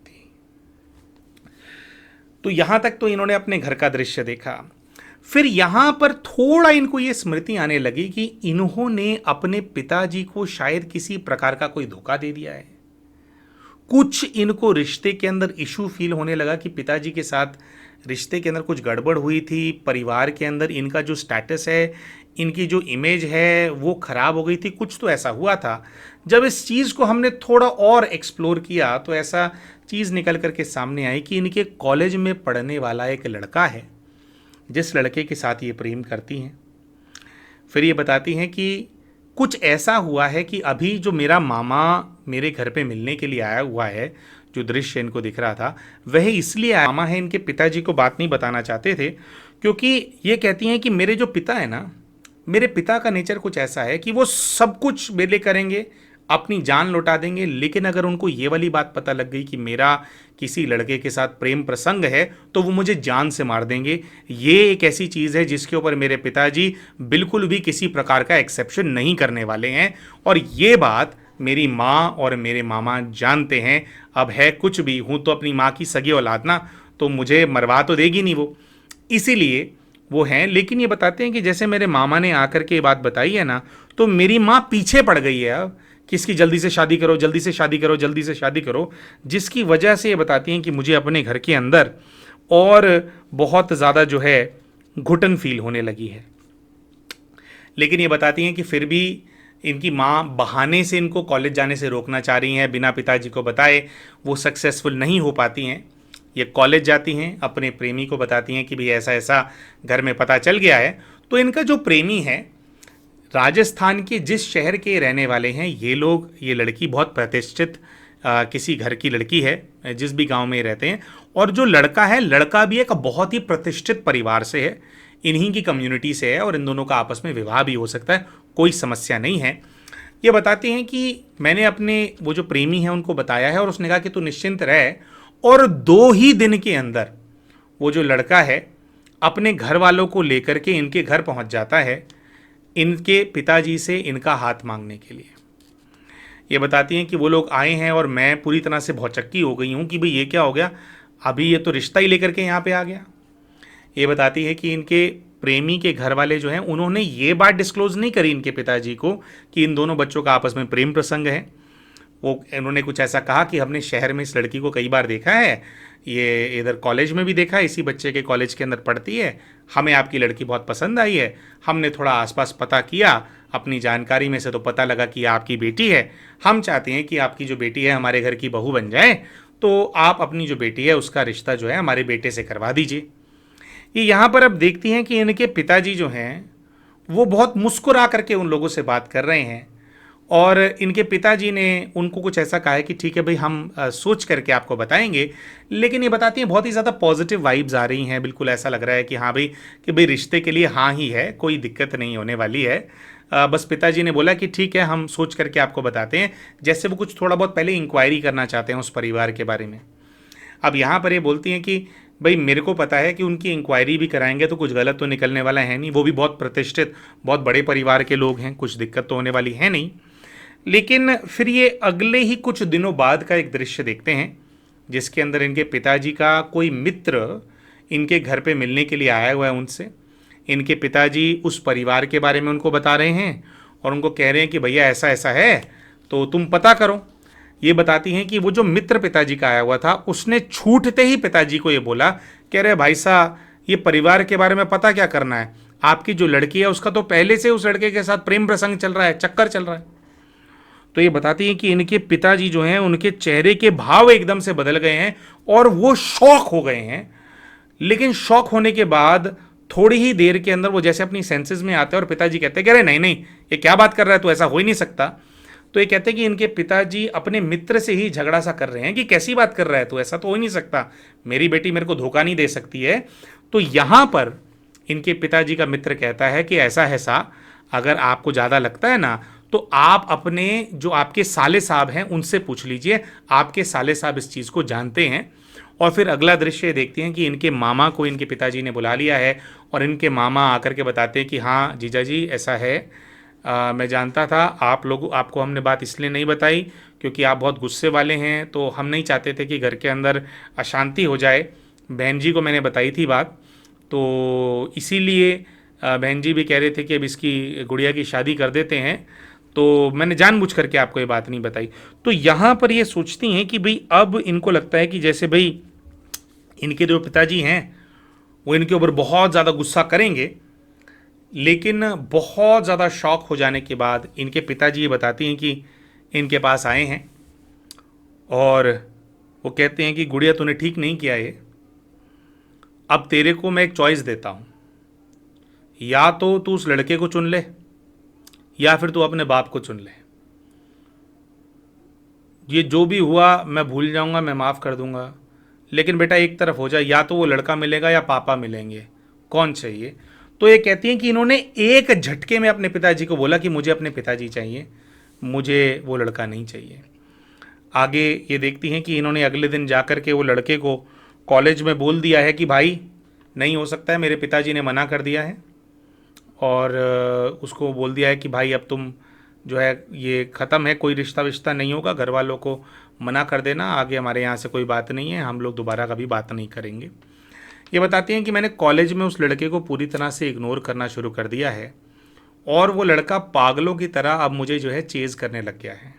तो यहां तक तो इन्होंने अपने घर का दृश्य देखा। फिर यहां पर थोड़ा इनको ये स्मृति आने लगी कि इन्होंने अपने पिताजी को शायद किसी प्रकार का कोई धोखा दे दिया है। कुछ इनको रिश्ते के अंदर इशू फील होने लगा कि पिताजी के साथ रिश्ते के अंदर कुछ गड़बड़ हुई थी, परिवार के अंदर इनका जो स्टेटस है, इनकी जो इमेज है वो खराब हो गई थी, कुछ तो ऐसा हुआ था। जब इस चीज़ को हमने थोड़ा और एक्सप्लोर किया तो ऐसा चीज़ निकल करके सामने आई कि इनके कॉलेज में पढ़ने वाला एक लड़का है जिस लड़के के साथ ये प्रेम करती हैं। फिर ये बताती हैं कि कुछ ऐसा हुआ है कि अभी जो मेरा मामा मेरे घर पे मिलने के लिए आया हुआ है, जो दृश्य इनको दिख रहा था वह इसलिए आया, मामा है इनके पिताजी को बात नहीं बताना चाहते थे, क्योंकि ये कहती हैं कि मेरे जो पिता है ना, मेरे पिता का नेचर कुछ ऐसा है कि वो सब कुछ मेरे लिए करेंगे, अपनी जान लौटा देंगे, लेकिन अगर उनको ये वाली बात पता लग गई कि मेरा किसी लड़के के साथ प्रेम प्रसंग है तो वो मुझे जान से मार देंगे। ये एक ऐसी चीज़ है जिसके ऊपर मेरे पिताजी बिल्कुल भी किसी प्रकार का एक्सेप्शन नहीं करने वाले हैं, और ये बात मेरी माँ और मेरे मामा जानते हैं। अब है कुछ भी, हूँ तो अपनी माँ की सगी औलाद ना, तो मुझे मरवा तो देगी नहीं वो, इसीलिए वो हैं। लेकिन ये बताते हैं कि जैसे मेरे मामा ने आकर के ये बात बताई है ना, तो मेरी माँ पीछे पड़ गई है अब कि इसकी जल्दी से शादी करो, जल्दी से शादी करो, जल्दी से शादी करो, जिसकी वजह से ये बताती हैं कि मुझे अपने घर के अंदर और बहुत ज़्यादा जो है घुटन फील होने लगी है। लेकिन ये बताती हैं कि फिर भी इनकी माँ बहाने से इनको कॉलेज जाने से रोकना चाह रही हैं, बिना पिताजी को बताए। वो सक्सेसफुल नहीं हो पाती हैं। ये कॉलेज जाती हैं, अपने प्रेमी को बताती हैं कि भाई ऐसा ऐसा घर में पता चल गया है। तो इनका जो प्रेमी है राजस्थान के जिस शहर के रहने वाले हैं ये लोग, ये लड़की बहुत प्रतिष्ठित किसी घर की लड़की है जिस भी गांव में रहते हैं, और जो लड़का है, लड़का भी एक बहुत ही प्रतिष्ठित परिवार से है, इन्हीं की कम्युनिटी से है, और इन दोनों का आपस में विवाह भी हो सकता है, कोई समस्या नहीं है। ये बताते हैं कि मैंने अपने वो जो प्रेमी है उनको बताया है और उसने कहा कि तू निश्चिंत रह, और 2 ही दिन के अंदर वो जो लड़का है अपने घर वालों को लेकर के इनके घर पहुंच जाता है, इनके पिताजी से इनका हाथ मांगने के लिए। ये बताती हैं कि वो लोग आए हैं और मैं पूरी तरह से भौचक्की हो गई हूँ कि भाई ये क्या हो गया, अभी ये तो रिश्ता ही लेकर के यहाँ पे आ गया। ये बताती है कि इनके प्रेमी के घर वाले जो हैं उन्होंने ये बात डिस्क्लोज़ नहीं करी इनके पिताजी को कि इन दोनों बच्चों का आपस में प्रेम प्रसंग है। वो इन्होंने कुछ ऐसा कहा कि हमने शहर में इस लड़की को कई बार देखा है, ये इधर कॉलेज में भी देखा है, इसी बच्चे के कॉलेज के अंदर पढ़ती है, हमें आपकी लड़की बहुत पसंद आई है, हमने थोड़ा आसपास पता किया, अपनी जानकारी में से तो पता लगा कि आपकी बेटी है, हम चाहते हैं कि आपकी जो बेटी है हमारे घर की बहू बन जाए, तो आप अपनी जो बेटी है उसका रिश्ता जो है हमारे बेटे से करवा दीजिए। ये यहाँ पर अब देखती हैं कि इनके पिताजी जो हैं वो बहुत मुस्कुरा करके उन लोगों से बात कर रहे हैं, और इनके पिताजी ने उनको कुछ ऐसा कहा है कि ठीक है भाई हम सोच करके आपको बताएंगे। लेकिन ये बताती हैं बहुत ही ज़्यादा पॉजिटिव वाइब्स आ रही हैं, बिल्कुल ऐसा लग रहा है कि हाँ भाई, कि भाई रिश्ते के लिए हाँ ही है, कोई दिक्कत नहीं होने वाली है। बस पिताजी ने बोला कि ठीक है हम सोच करके आपको बताते हैं, जैसे वो कुछ थोड़ा बहुत पहले इंक्वायरी करना चाहते हैं उस परिवार के बारे में। अब यहाँ पर ये बोलती हैं कि भाई मेरे को पता है कि उनकी इंक्वायरी भी कराएंगे तो कुछ गलत तो निकलने वाला है नहीं, वो भी बहुत प्रतिष्ठित बहुत बड़े परिवार के लोग हैं, कुछ दिक्कत तो होने वाली है नहीं। लेकिन फिर ये अगले ही कुछ दिनों बाद का एक दृश्य देखते हैं जिसके अंदर इनके पिताजी का कोई मित्र इनके घर पे मिलने के लिए आया हुआ है उनसे। इनके पिताजी उस परिवार के बारे में उनको बता रहे हैं और उनको कह रहे हैं कि भैया ऐसा ऐसा है तो तुम पता करो। ये बताती हैं कि वो जो मित्र पिताजी का आया हुआ था उसने छूटते ही पिताजी को ये बोला, कह रहे भाई साहब ये परिवार के बारे में पता क्या करना है, आपकी जो लड़की है उसका तो पहले से उस लड़के के साथ प्रेम प्रसंग चल रहा है, चक्कर चल रहा है। तो ये बताती हैं कि इनके पिताजी जो हैं उनके चेहरे के भाव एकदम से बदल गए हैं और वो शॉक हो गए हैं। लेकिन शॉक होने के बाद थोड़ी ही देर के अंदर वो जैसे अपनी सेंसेस में आते हैं और पिताजी कहते हैं, कह रहे नहीं नहीं ये क्या बात कर रहा है, तो ऐसा हो ही नहीं सकता। तो ये कहते हैं कि इनके पिताजी अपने मित्र से ही झगड़ा सा कर रहे हैं कि कैसी बात कर रहा है, तो ऐसा तो हो ही नहीं सकता, मेरी बेटी मेरे को धोखा नहीं दे सकती है। तो यहाँ पर इनके पिताजी का मित्र कहता है कि ऐसा है सा, अगर आपको ज़्यादा लगता है ना, तो आप अपने जो आपके साले साहब हैं उनसे पूछ लीजिए, आपके साले साहब इस चीज़ को जानते हैं। और फिर अगला दृश्य देखते हैं कि इनके मामा को इनके पिताजी ने बुला लिया है और इनके मामा आकर के बताते हैं कि हाँ जीजा जी ऐसा है, मैं जानता था, आपको हमने बात इसलिए नहीं बताई क्योंकि आप बहुत गुस्से वाले हैं, तो हम नहीं चाहते थे कि घर के अंदर अशांति हो जाए। बहन जी को मैंने बताई थी बात, तो इसीलिए बहन जी भी कह रहे थे कि अब इसकी गुड़िया की शादी कर देते हैं, तो मैंने जानबूझ करके आपको ये बात नहीं बताई। तो यहाँ पर ये सोचती हैं कि भाई अब इनको लगता है कि जैसे भाई इनके जो पिताजी हैं वो इनके ऊपर बहुत ज़्यादा गुस्सा करेंगे, लेकिन बहुत ज़्यादा शॉक हो जाने के बाद इनके पिताजी ये बताती हैं कि इनके पास आए हैं और वो कहते हैं कि गुड़िया तूने ठीक नहीं किया ये, अब तेरे को मैं एक चॉइस देता हूँ, या तो तू उस लड़के को चुन ले या फिर तू अपने बाप को चुन ले। ये जो भी हुआ मैं भूल जाऊंगा, मैं माफ़ कर दूंगा, लेकिन बेटा एक तरफ हो जाए, या तो वो लड़का मिलेगा या पापा मिलेंगे, कौन चाहिए। तो ये कहती हैं कि इन्होंने एक झटके में अपने पिताजी को बोला कि मुझे अपने पिताजी चाहिए, मुझे वो लड़का नहीं चाहिए। आगे ये देखती हैं कि इन्होंने अगले दिन जाकर के वो लड़के को कॉलेज में बोल दिया है कि भाई नहीं हो सकता है, मेरे पिताजी ने मना कर दिया है, और उसको बोल दिया है कि भाई अब तुम जो है ये ख़त्म है, कोई रिश्ता विश्ता नहीं होगा, घर वालों को मना कर देना, आगे हमारे यहाँ से कोई बात नहीं है, हम लोग दोबारा कभी बात नहीं करेंगे। ये बताती हैं कि मैंने कॉलेज में उस लड़के को पूरी तरह से इग्नोर करना शुरू कर दिया है और वो लड़का पागलों की तरह अब मुझे जो है चेज़ करने लग गया है।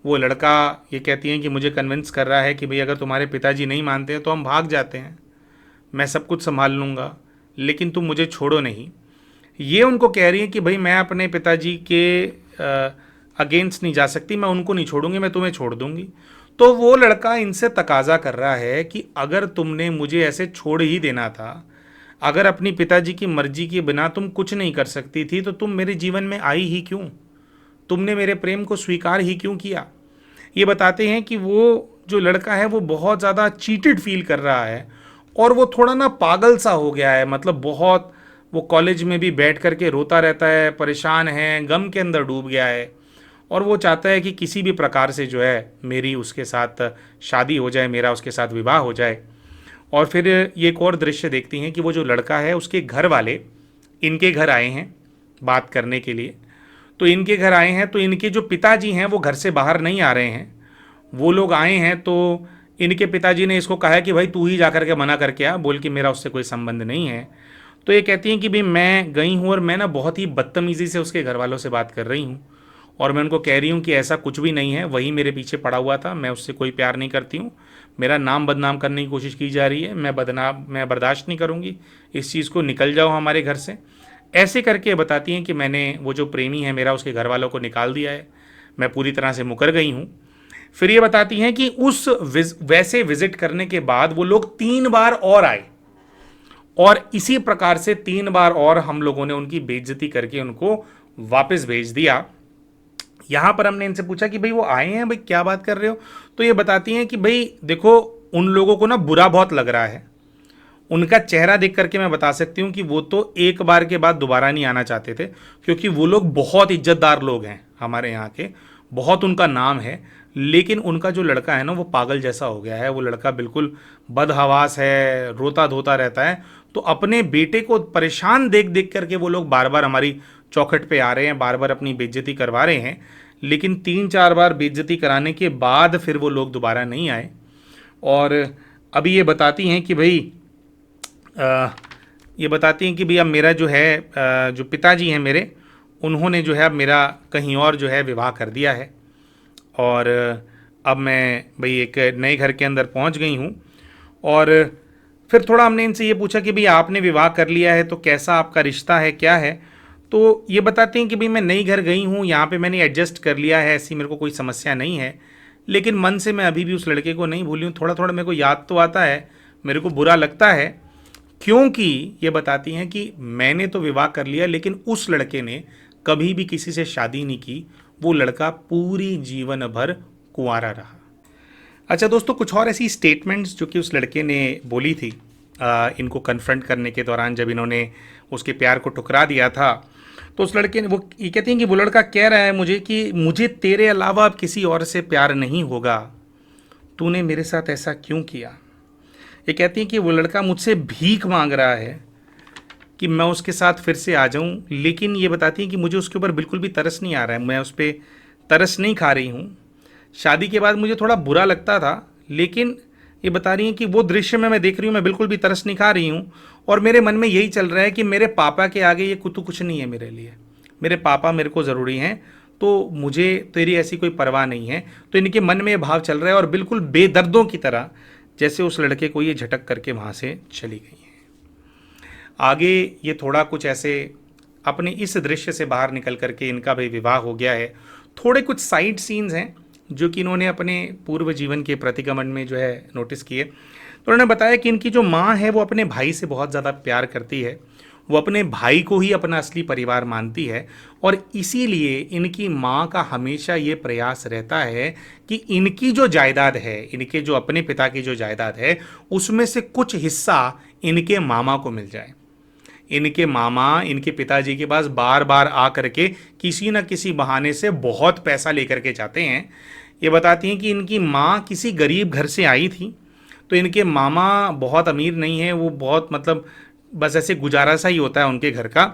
वो लड़का, ये कहती हैं कि मुझे कन्विंस कर रहा है कि भाई अगर तुम्हारे पिताजी नहीं मानते हैं तो हम भाग जाते हैं, मैं सब कुछ संभाल लूँगा, लेकिन तुम मुझे छोड़ो नहीं। ये उनको कह रही है कि भाई मैं अपने पिताजी के अगेंस्ट नहीं जा सकती, मैं उनको नहीं छोड़ूंगी, मैं तुम्हें छोड़ दूंगी। तो वो लड़का इनसे तकाजा कर रहा है कि अगर तुमने मुझे ऐसे छोड़ ही देना था, अगर अपनी पिताजी की मर्जी के बिना तुम कुछ नहीं कर सकती थी, तो तुम मेरे जीवन में आई ही क्यों, तुमने मेरे प्रेम को स्वीकार ही क्यों किया। ये बताते हैं कि वो जो लड़का है वो बहुत ज़्यादा चीटेड फील कर रहा है और वो थोड़ा ना पागल सा हो गया है, मतलब बहुत वो कॉलेज में भी बैठ करके रोता रहता है, परेशान है, गम के अंदर डूब गया है और वो चाहता है कि किसी भी प्रकार से जो है मेरी उसके साथ शादी हो जाए, मेरा उसके साथ विवाह हो जाए। और फिर ये एक और दृश्य देखती हैं कि वो जो लड़का है उसके घर वाले इनके घर आए हैं बात करने के लिए। तो इनके घर आए हैं तो इनके जो पिताजी हैं वो घर से बाहर नहीं आ रहे हैं, वो लोग आए हैं। तो इनके पिताजी ने इसको कहा है कि भाई तू ही जा करके मना करके आ, बोल कि मेरा उससे कोई संबंध नहीं है। तो ये कहती हैं कि भाई मैं गई हूँ और मैं ना बहुत ही बदतमीज़ी से उसके घर वालों से बात कर रही हूँ और मैं उनको कह रही हूँ कि ऐसा कुछ भी नहीं है, वही मेरे पीछे पड़ा हुआ था, मैं उससे कोई प्यार नहीं करती हूँ, मेरा नाम बदनाम करने की कोशिश की जा रही है, मैं बर्दाश्त नहीं करूँगी इस चीज़ को, निकल जाओ हमारे घर से। ऐसे करके बताती हैं कि मैंने वो जो प्रेमी है मेरा उसके घर वालों को निकाल दिया है, मैं पूरी तरह से मुकर गई हूँ। फिर ये बताती हैं कि उस वैसे विजिट करने के बाद वो लोग 3 बार और आए और इसी प्रकार से 3 बार और हम लोगों ने उनकी बेइज्जती करके उनको वापस भेज दिया। यहाँ पर हमने इनसे पूछा कि भाई वो आए हैं, भाई क्या बात कर रहे हो। तो ये बताती हैं कि भाई देखो उन लोगों को ना बुरा बहुत लग रहा है, उनका चेहरा देख करके मैं बता सकती हूँ कि वो तो एक बार के बाद दोबारा नहीं आना चाहते थे, क्योंकि वो लोग बहुत इज्जतदार लोग हैं हमारे यहाँ के, बहुत उनका नाम है, लेकिन उनका जो लड़का है ना वो पागल जैसा हो गया है। वो लड़का बिल्कुल बदहवास है, रोता धोता रहता है। तो अपने बेटे को परेशान देख देख करके वो लोग बार बार हमारी चौखट पे आ रहे हैं, बार बार अपनी बेइज्जती करवा रहे हैं, लेकिन 3-4 बार बेइज्जती कराने के बाद फिर वो लोग दोबारा नहीं आए। और अभी ये बताती हैं कि भाई अब मेरा जो है जो पिताजी हैं मेरे, उन्होंने जो है अब मेरा कहीं और जो है विवाह कर दिया है और अब मैं भाई एक नए घर के अंदर पहुंच गई हूं। और फिर थोड़ा हमने इनसे ये पूछा कि भाई आपने विवाह कर लिया है तो कैसा आपका रिश्ता है, क्या है। तो ये बताते हैं कि भाई मैं नई घर गई हूँ, यहाँ पे मैंने एडजस्ट कर लिया है, ऐसी मेरे को कोई समस्या नहीं है, लेकिन मन से मैं अभी भी उस लड़के को नहीं भूली हूँ। थोड़ा थोड़ा मेरे को याद तो आता है, मेरे को बुरा लगता है, क्योंकि ये बताती हैं कि मैंने तो विवाह कर लिया लेकिन उस लड़के ने कभी भी किसी से शादी नहीं की, वो लड़का पूरी जीवन भर कुंवारा रहा। अच्छा दोस्तों, कुछ और ऐसी स्टेटमेंट्स जो कि उस लड़के ने बोली थी इनको कन्फ्रंट करने के दौरान, जब इन्होंने उसके प्यार को ठुकरा दिया था, तो उस लड़के ने, वो ये कहती हैं कि वो लड़का कह रहा है मुझे कि मुझे तेरे अलावा अब किसी और से प्यार नहीं होगा, तूने मेरे साथ ऐसा क्यों किया। ये कहती हैं कि वो लड़का मुझसे भीख मांग रहा है कि मैं उसके साथ फिर से आ जाऊं, लेकिन ये बताती हैं कि मुझे उसके ऊपर बिल्कुल भी तरस नहीं आ रहा है, मैं उस पर तरस नहीं खा रही हूँ। शादी के बाद मुझे थोड़ा बुरा लगता था, लेकिन ये बता रही हैं कि वो दृश्य में मैं देख रही हूँ, मैं बिल्कुल भी तरस नहीं खा रही हूँ। और मेरे मन में यही चल रहा है कि मेरे पापा के आगे ये कुछ कुछ नहीं है मेरे लिए, मेरे पापा मेरे को ज़रूरी हैं, तो मुझे तेरी ऐसी कोई परवाह नहीं है। तो इनके मन में ये भाव चल रहा है और बिल्कुल बेदर्दों की तरह जैसे उस लड़के को ये झटक करके वहाँ से चली गई हैं। आगे ये थोड़ा कुछ ऐसे अपने इस दृश्य से बाहर निकल करके इनका भी विवाह हो गया है। थोड़े कुछ साइड सीन्स हैं जो कि इन्होंने अपने पूर्व जीवन के प्रतिगमन में जो है नोटिस किए। तो उन्होंने बताया कि इनकी जो माँ है वो अपने भाई से बहुत ज़्यादा प्यार करती है, वो अपने भाई को ही अपना असली परिवार मानती है, और इसीलिए इनकी माँ का हमेशा ये प्रयास रहता है कि इनकी जो जायदाद है, इनके जो अपने पिता की जो जायदाद है, उसमें से कुछ हिस्सा इनके मामा को मिल जाए। इनके मामा इनके पिताजी के पास बार बार आ करके किसी न किसी बहाने से बहुत पैसा लेकर के जाते हैं। ये बताती हैं कि इनकी माँ किसी गरीब घर से आई थी, तो इनके मामा बहुत अमीर नहीं है, वो बहुत मतलब बस ऐसे गुजारा सा ही होता है उनके घर का।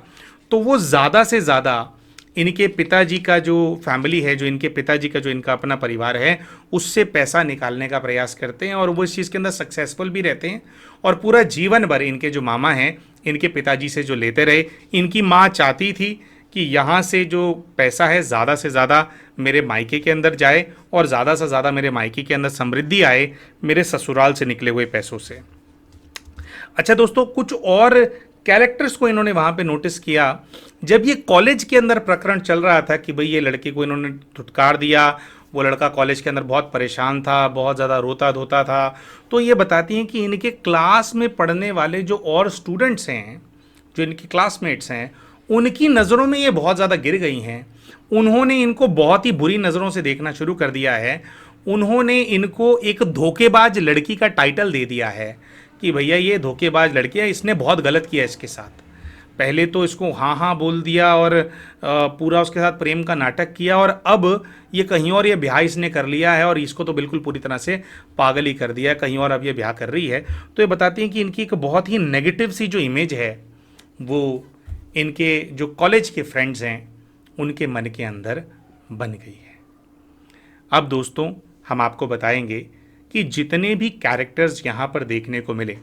तो वो ज़्यादा से ज़्यादा इनके पिताजी का जो फैमिली है, जो इनके पिताजी का जो इनका अपना परिवार है, उससे पैसा निकालने का प्रयास करते हैं और वो इस चीज़ के अंदर सक्सेसफुल भी रहते हैं। और पूरा जीवन भर इनके जो मामा हैं इनके पिताजी से जो लेते रहे। इनकी माँ चाहती थी कि यहाँ से जो पैसा है ज़्यादा से ज़्यादा मेरे मायके के अंदर जाए और ज़्यादा से ज़्यादा मेरे मायके के अंदर समृद्धि आए मेरे ससुराल से निकले हुए पैसों से। अच्छा दोस्तों, कुछ और कैरेक्टर्स को इन्होंने वहाँ पे नोटिस किया। जब ये कॉलेज के अंदर प्रकरण चल रहा था कि भाई ये लड़के को इन्होंने धुतकार दिया, वो लड़का कॉलेज के अंदर बहुत परेशान था, बहुत ज़्यादा रोता धोता था, तो ये बताती हैं कि इनके क्लास में पढ़ने वाले जो और स्टूडेंट्स हैं, जो इनके क्लासमेट्स हैं, उनकी नज़रों में ये बहुत ज़्यादा गिर गई हैं। उन्होंने इनको बहुत ही बुरी नज़रों से देखना शुरू कर दिया है। उन्होंने इनको एक धोखेबाज लड़की का टाइटल दे दिया है कि भैया ये धोखेबाज लड़की है, इसने बहुत गलत किया इसके साथ। पहले तो इसको हाँ हाँ बोल दिया और पूरा उसके साथ प्रेम का नाटक किया, और अब ये कहीं और ये ब्याह इसने कर लिया है और इसको तो बिल्कुल पूरी तरह से पागल ही कर दिया है, कहीं और अब ये ब्याह कर रही है। तो ये बताती हैं कि इनकी एक बहुत ही नेगेटिव सी जो इमेज है वो इनके जो कॉलेज के फ्रेंड्स हैं उनके मन के अंदर बन गई है। अब दोस्तों हम आपको बताएंगे कि जितने भी कैरेक्टर्स यहाँ पर देखने को मिले,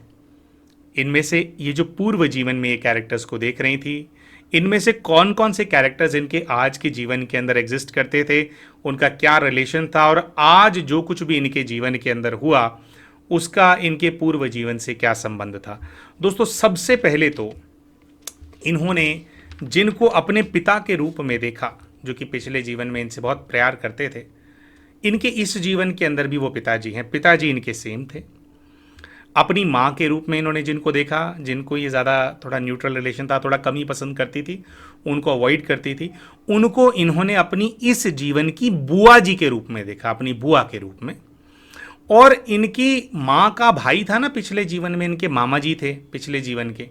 इनमें से ये जो पूर्व जीवन में ये कैरेक्टर्स को देख रही थी, इनमें से कौन कौन से कैरेक्टर्स इनके आज के जीवन के अंदर एग्जिस्ट करते थे, उनका क्या रिलेशन था, और आज जो कुछ भी इनके जीवन के अंदर हुआ उसका इनके पूर्व जीवन से क्या संबंध था। दोस्तों सबसे पहले तो इन्होंने जिनको अपने पिता के रूप में देखा, जो कि पिछले जीवन में इनसे बहुत प्यार करते थे, इनके इस जीवन के अंदर भी वो पिताजी हैं। पिताजी इनके सेम थे। अपनी माँ के रूप में इन्होंने जिनको देखा, जिनको ये ज़्यादा थोड़ा न्यूट्रल रिलेशन था, थोड़ा कम ही पसंद करती थी, उनको अवॉइड करती थी, उनको इन्होंने अपनी इस जीवन की बुआ जी के रूप में देखा, अपनी बुआ के रूप में। और इनकी माँ का भाई था ना पिछले जीवन में, इनके मामा जी थे पिछले जीवन के,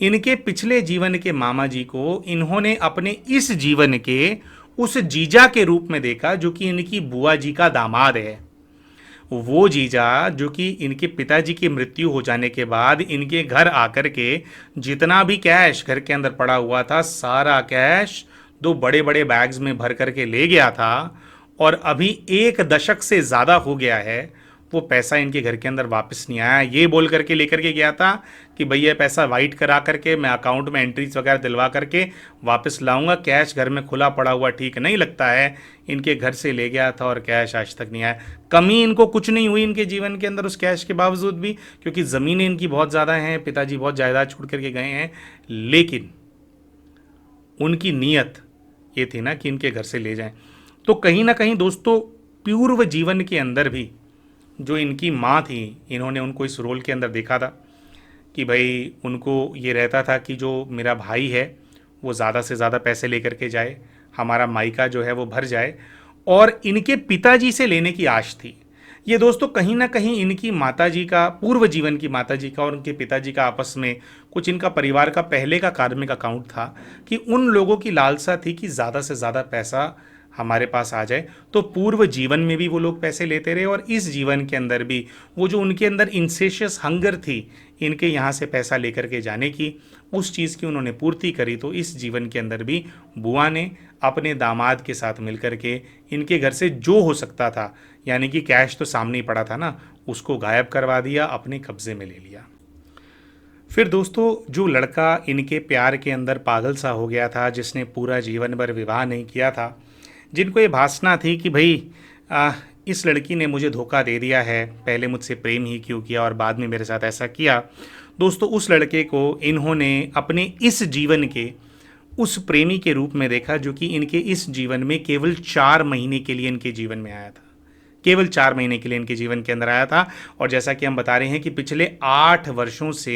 इनके पिछले जीवन के मामा जी को इन्होंने अपने इस जीवन के उस जीजा के रूप में देखा जो कि इनकी बुआ जी का दामाद है। वो जीजा जो कि इनके पिताजी की मृत्यु हो जाने के बाद इनके घर आकर के जितना भी कैश घर के अंदर पड़ा हुआ था, सारा कैश 2 बड़े बड़े बैग्स में भर करके ले गया था, और अभी 1 दशक से ज़्यादा हो गया है वो पैसा इनके घर के अंदर वापस नहीं आया। ये बोल करके लेकर के गया था कि भैया पैसा वाइट करा करके मैं अकाउंट में एंट्रीज वगैरह दिलवा करके वापस लाऊंगा, कैश घर में खुला पड़ा हुआ ठीक नहीं लगता है। इनके घर से ले गया था और कैश आज तक नहीं आया। कमी इनको कुछ नहीं हुई इनके जीवन के अंदर उस कैश के बावजूद भी, क्योंकि ज़मीनें इनकी बहुत ज़्यादा हैं, पिताजी बहुत जायदाद छोड़ करके गए हैं, लेकिन उनकी नीयत ये थी ना कि इनके घर से ले जाएं। तो कहीं ना कहीं दोस्तों पूर्व जीवन के अंदर भी जो इनकी माँ थी, इन्होंने उनको इस रोल के अंदर देखा था कि भाई उनको ये रहता था कि जो मेरा भाई है वो ज़्यादा से ज़्यादा पैसे लेकर के जाए, हमारा मायका जो है वो भर जाए, और इनके पिताजी से लेने की आश थी। ये दोस्तों कहीं ना कहीं इनकी माताजी का, पूर्व जीवन की माताजी का और उनके पिताजी का आपस में कुछ इनका परिवार का पहले का कार्मिक अकाउंट था कि उन लोगों की लालसा थी कि ज़्यादा से ज़्यादा पैसा हमारे पास आ जाए। तो पूर्व जीवन में भी वो लोग पैसे लेते रहे और इस जीवन के अंदर भी वो जो उनके अंदर इंसेशियस हंगर थी इनके यहाँ से पैसा लेकर के जाने की, उस चीज़ की उन्होंने पूर्ति करी। तो इस जीवन के अंदर भी बुआ ने अपने दामाद के साथ मिलकर के इनके घर से जो हो सकता था, यानी कि कैश तो सामने ही पड़ा था ना, उसको गायब करवा दिया, अपने कब्जे में ले लिया। फिर दोस्तों जो लड़का इनके प्यार के अंदर पागल सा हो गया था, जिसने पूरा जीवन भर विवाह नहीं किया था, जिनको ये भासना थी कि भाई इस लड़की ने मुझे धोखा दे दिया है, पहले मुझसे प्रेम ही क्यों किया और बाद में मेरे साथ ऐसा किया। दोस्तों उस लड़के को इन्होंने अपने इस जीवन के उस प्रेमी के रूप में देखा जो कि इनके इस जीवन में केवल 4 महीने के लिए इनके जीवन में आया था, केवल 4 महीने के लिए इनके जीवन के अंदर आया था। और जैसा कि हम बता रहे हैं कि पिछले 8 वर्षों से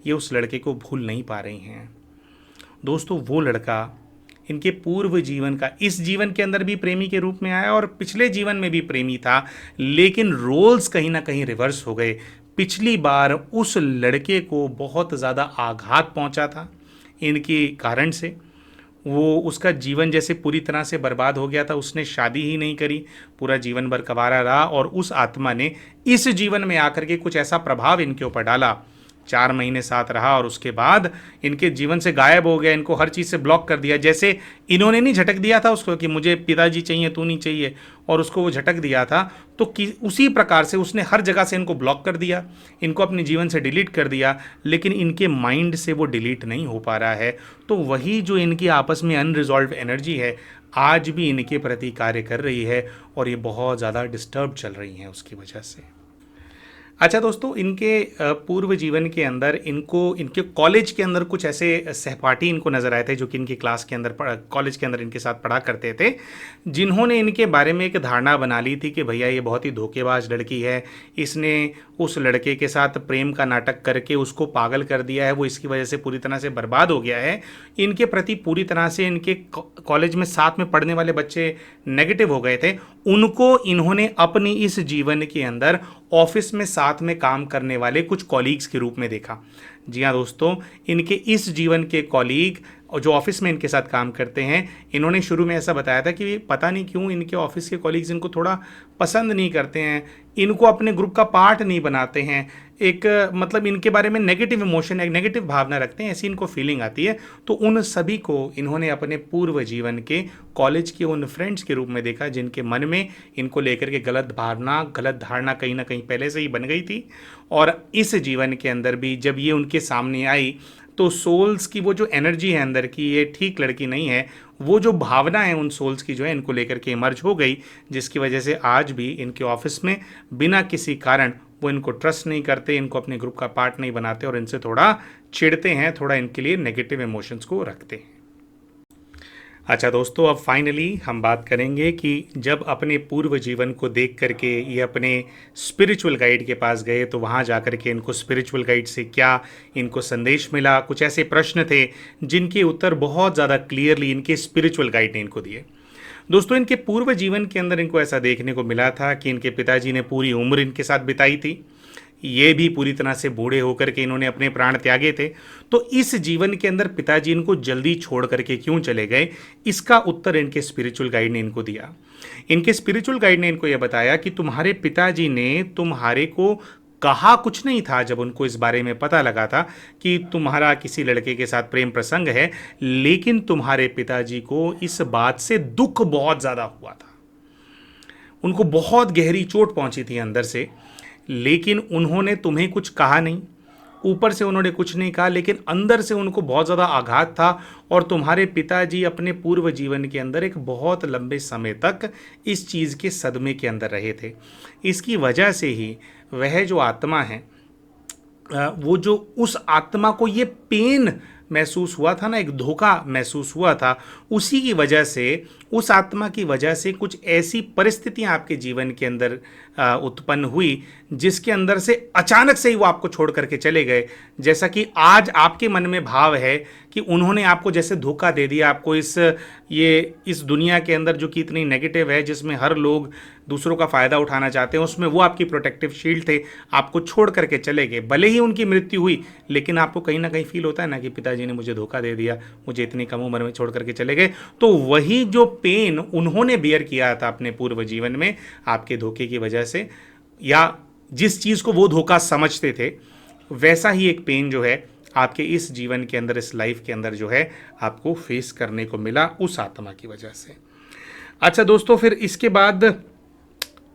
ये उस लड़के को भूल नहीं पा रही हैं। दोस्तों वो लड़का इनके पूर्व जीवन का इस जीवन के अंदर भी प्रेमी के रूप में आया और पिछले जीवन में भी प्रेमी था, लेकिन रोल्स कहीं ना कहीं रिवर्स हो गए। पिछली बार उस लड़के को बहुत ज़्यादा आघात पहुंचा था इनके कारण से, वो उसका जीवन जैसे पूरी तरह से बर्बाद हो गया था, उसने शादी ही नहीं करी, पूरा जीवन भर कवारा रहा और उस आत्मा ने इस जीवन में आकर के कुछ ऐसा प्रभाव इनके ऊपर डाला। 4 महीने साथ रहा और उसके बाद इनके जीवन से गायब हो गया, इनको हर चीज़ से ब्लॉक कर दिया। जैसे इन्होंने नहीं झटक दिया था उसको कि मुझे पिताजी चाहिए तू नहीं चाहिए, और उसको वो झटक दिया था, तो उसी प्रकार से उसने हर जगह से इनको ब्लॉक कर दिया, इनको अपने जीवन से डिलीट कर दिया, लेकिन इनके माइंड से वो डिलीट नहीं हो पा रहा है। तो वही जो इनकी आपस में अनरिजॉल्व एनर्जी है आज भी इनके प्रति कार्य कर रही है और ये बहुत ज़्यादा डिस्टर्ब चल रही हैं उसकी वजह से। अच्छा दोस्तों, इनके पूर्व जीवन के अंदर इनको इनके कॉलेज के अंदर कुछ ऐसे सहपाठी इनको नज़र आए थे जो कि इनकी क्लास के अंदर कॉलेज के अंदर इनके साथ पढ़ा करते थे, जिन्होंने इनके बारे में एक धारणा बना ली थी कि भैया ये बहुत ही धोखेबाज लड़की है, इसने उस लड़के के साथ प्रेम का नाटक करके उसको पागल कर दिया है, वो इसकी वजह से पूरी तरह से बर्बाद हो गया है। इनके प्रति पूरी तरह से इनके कॉलेज में साथ में पढ़ने वाले बच्चे नेगेटिव हो गए थे। उनको इन्होंने अपनी इस जीवन के अंदर ऑफिस में साथ में काम करने वाले कुछ कॉलीग्स के रूप में देखा। जी हाँ दोस्तों, इनके इस जीवन के कॉलीग और जो ऑफिस में इनके साथ काम करते हैं, इन्होंने शुरू में ऐसा बताया था कि पता नहीं क्यों इनके ऑफिस के कॉलीग्स इनको थोड़ा पसंद नहीं करते हैं, इनको अपने ग्रुप का पार्ट नहीं बनाते हैं, एक मतलब इनके बारे में नेगेटिव इमोशन, एक नेगेटिव भावना रखते हैं, ऐसी इनको फीलिंग आती है। तो उन सभी को इन्होंने अपने पूर्व जीवन के कॉलेज के उन फ्रेंड्स के रूप में देखा जिनके मन में इनको लेकर के गलत धारणा कहीं ना कहीं पहले से ही बन गई थी। और इस जीवन के अंदर भी जब ये उनके सामने आई तो सोल्स की वो जो एनर्जी है अंदर की, ये ठीक लड़की नहीं है, वो जो भावना है उन सोल्स की जो है इनको लेकर के इमर्ज हो गई, जिसकी वजह से आज भी इनके ऑफिस में बिना किसी कारण वो इनको ट्रस्ट नहीं करते, इनको अपने ग्रुप का पार्ट नहीं बनाते और इनसे थोड़ा चिढ़ते हैं, थोड़ा इनके लिए नेगेटिव इमोशंस को रखते हैं। अच्छा दोस्तों, अब फाइनली हम बात करेंगे कि जब अपने पूर्व जीवन को देख करके ये अपने स्पिरिचुअल गाइड के पास गए तो वहाँ जा कर के इनको स्पिरिचुअल गाइड से क्या इनको संदेश मिला। कुछ ऐसे प्रश्न थे जिनके उत्तर बहुत ज़्यादा क्लियरली इनके स्पिरिचुअल गाइड ने इनको दिए। दोस्तों, इनके पूर्व जीवन के अंदर इनको ऐसा देखने को मिला था कि इनके पिताजी ने पूरी उम्र इनके साथ बिताई थी, ये भी पूरी तरह से बूढ़े होकर के इन्होंने अपने प्राण त्यागे थे। तो इस जीवन के अंदर पिताजी इनको जल्दी छोड़ करके क्यों चले गए, इसका उत्तर इनके स्पिरिचुअल गाइड ने इनको दिया। इनके स्पिरिचुअल गाइड ने इनको यह बताया कि तुम्हारे पिताजी ने तुम्हारे को कहा कुछ नहीं था जब उनको इस बारे में पता लगा था कि तुम्हारा किसी लड़के के साथ प्रेम प्रसंग है, लेकिन तुम्हारे पिताजी को इस बात से दुख बहुत ज़्यादा हुआ था, उनको बहुत गहरी चोट पहुंची थी अंदर से, लेकिन उन्होंने तुम्हें कुछ कहा नहीं, ऊपर से उन्होंने कुछ नहीं कहा, लेकिन अंदर से उनको बहुत ज़्यादा आघात था। और तुम्हारे पिताजी अपने पूर्व जीवन के अंदर एक बहुत लंबे समय तक इस चीज़ के सदमे के अंदर रहे थे। इसकी वजह से ही वह जो आत्मा है, वो जो उस आत्मा को ये पेन महसूस हुआ था ना, एक धोखा महसूस हुआ था, उसी की वजह से, उस आत्मा की वजह से कुछ ऐसी परिस्थितियां आपके जीवन के अंदर उत्पन्न हुई जिसके अंदर से अचानक से ही वो आपको छोड़ करके चले गए। जैसा कि आज आपके मन में भाव है कि उन्होंने आपको जैसे धोखा दे दिया, आपको इस दुनिया के अंदर जो कि इतनी नेगेटिव है, जिसमें हर लोग दूसरों का फ़ायदा उठाना चाहते हैं, उसमें वो आपकी प्रोटेक्टिव शील्ड थे, आपको छोड़ करके चले गए। भले ही उनकी मृत्यु हुई, लेकिन आपको कहीं ना कहीं फील होता है ना कि पिताजी ने मुझे धोखा दे दिया, मुझे इतनी कम उम्र में छोड़ करके चले गए। तो वही जो पेन उन्होंने बियर किया था अपने पूर्व जीवन में आपके धोखे की वजह से, या जिस चीज़ को वो धोखा समझते थे, वैसा ही एक पेन जो है आपके इस जीवन के अंदर, इस लाइफ के अंदर जो है आपको फेस करने को मिला उस आत्मा की वजह से। अच्छा दोस्तों, फिर इसके बाद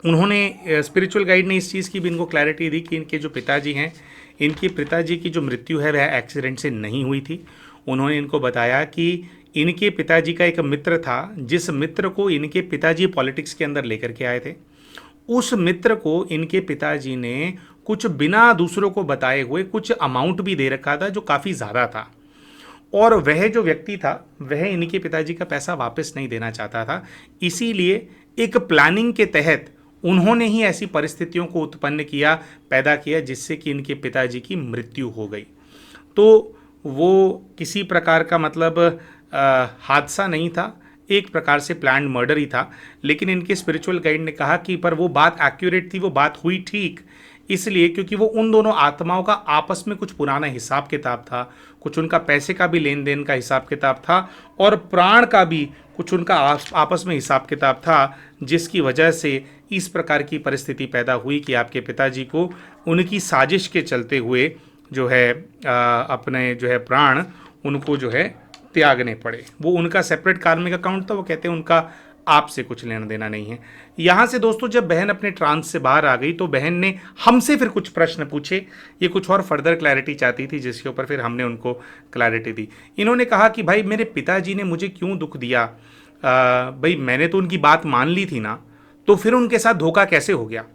उन्होंने, स्पिरिचुअल गाइड ने इस चीज़ की भी इनको क्लैरिटी दी कि इनके जो पिताजी हैं, इनके पिताजी की जो मृत्यु है वह एक्सीडेंट से नहीं हुई थी। उन्होंने इनको बताया कि इनके पिताजी का एक मित्र था, जिस मित्र को इनके पिताजी पॉलिटिक्स के अंदर लेकर के आए थे। उस मित्र को इनके पिताजी ने कुछ बिना दूसरों को बताए हुए कुछ अमाउंट भी दे रखा था, जो काफ़ी ज़्यादा था, और वह जो व्यक्ति था वह इनके पिताजी का पैसा वापस नहीं देना चाहता था। इसीलिए एक प्लानिंग के तहत उन्होंने ही ऐसी परिस्थितियों को उत्पन्न किया, पैदा किया, जिससे कि इनके पिताजी की मृत्यु हो गई। तो वो किसी प्रकार का मतलब हादसा नहीं था, एक प्रकार से प्लान्ड मर्डर ही था। लेकिन इनके स्पिरिचुअल गाइड ने कहा कि पर वो बात एक्यूरेट थी, वो बात हुई ठीक इसलिए क्योंकि वो उन दोनों आत्माओं का आपस में कुछ पुराना हिसाब किताब था, कुछ उनका पैसे का भी लेन देन का हिसाब किताब था, और प्राण का भी कुछ उनका आपस में हिसाब किताब था, जिसकी वजह से इस प्रकार की परिस्थिति पैदा हुई कि आपके पिताजी को उनकी साजिश के चलते हुए जो है अपने जो है प्राण उनको जो है त्यागने पड़े। वो उनका सेपरेट कार्मिक अकाउंट था, वो कहते हैं उनका आपसे कुछ लेना देना नहीं है। यहाँ से दोस्तों जब बहन अपने ट्रांस से बाहर आ गई तो बहन ने हमसे फिर कुछ प्रश्न पूछे, ये कुछ और फर्दर क्लैरिटी चाहती थी, जिसके ऊपर फिर हमने उनको क्लैरिटी दी। इन्होंने कहा कि भाई मेरे पिताजी ने मुझे क्यों दुख दिया, भाई मैंने तो उनकी बात मान ली थी ना, तो फिर उनके साथ धोखा कैसे हो गया,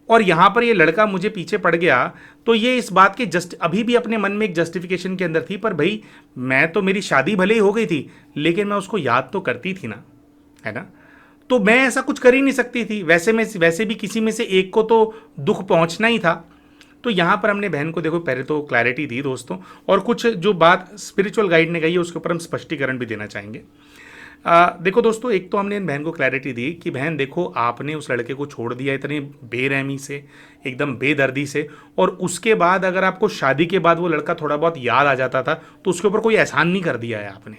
और यहाँ पर ये लड़का मुझे पीछे पड़ गया। तो ये इस बात के अभी भी अपने मन में एक जस्टिफिकेशन के अंदर थी, पर भाई मैं तो, मेरी शादी भले ही हो गई थी लेकिन मैं उसको याद तो करती थी ना, है ना, तो मैं ऐसा कुछ कर ही नहीं सकती थी। वैसे भी किसी में से एक को तो दुख पहुंचना ही था। तो यहाँ पर हमने बहन को देखो पहले तो क्लैरिटी दी दोस्तों, और कुछ जो बात स्पिरिचुअल गाइड ने कही है उसके ऊपर हम स्पष्टीकरण भी देना चाहेंगे। देखो दोस्तों, एक तो हमने इन बहन को क्लैरिटी दी कि बहन देखो, आपने उस लड़के को छोड़ दिया इतने बेरहमी से, एकदम बेदर्दी से, और उसके बाद अगर आपको शादी के बाद वो लड़का थोड़ा बहुत याद आ जाता था तो उसके ऊपर कोई एहसान नहीं कर दिया है आपने,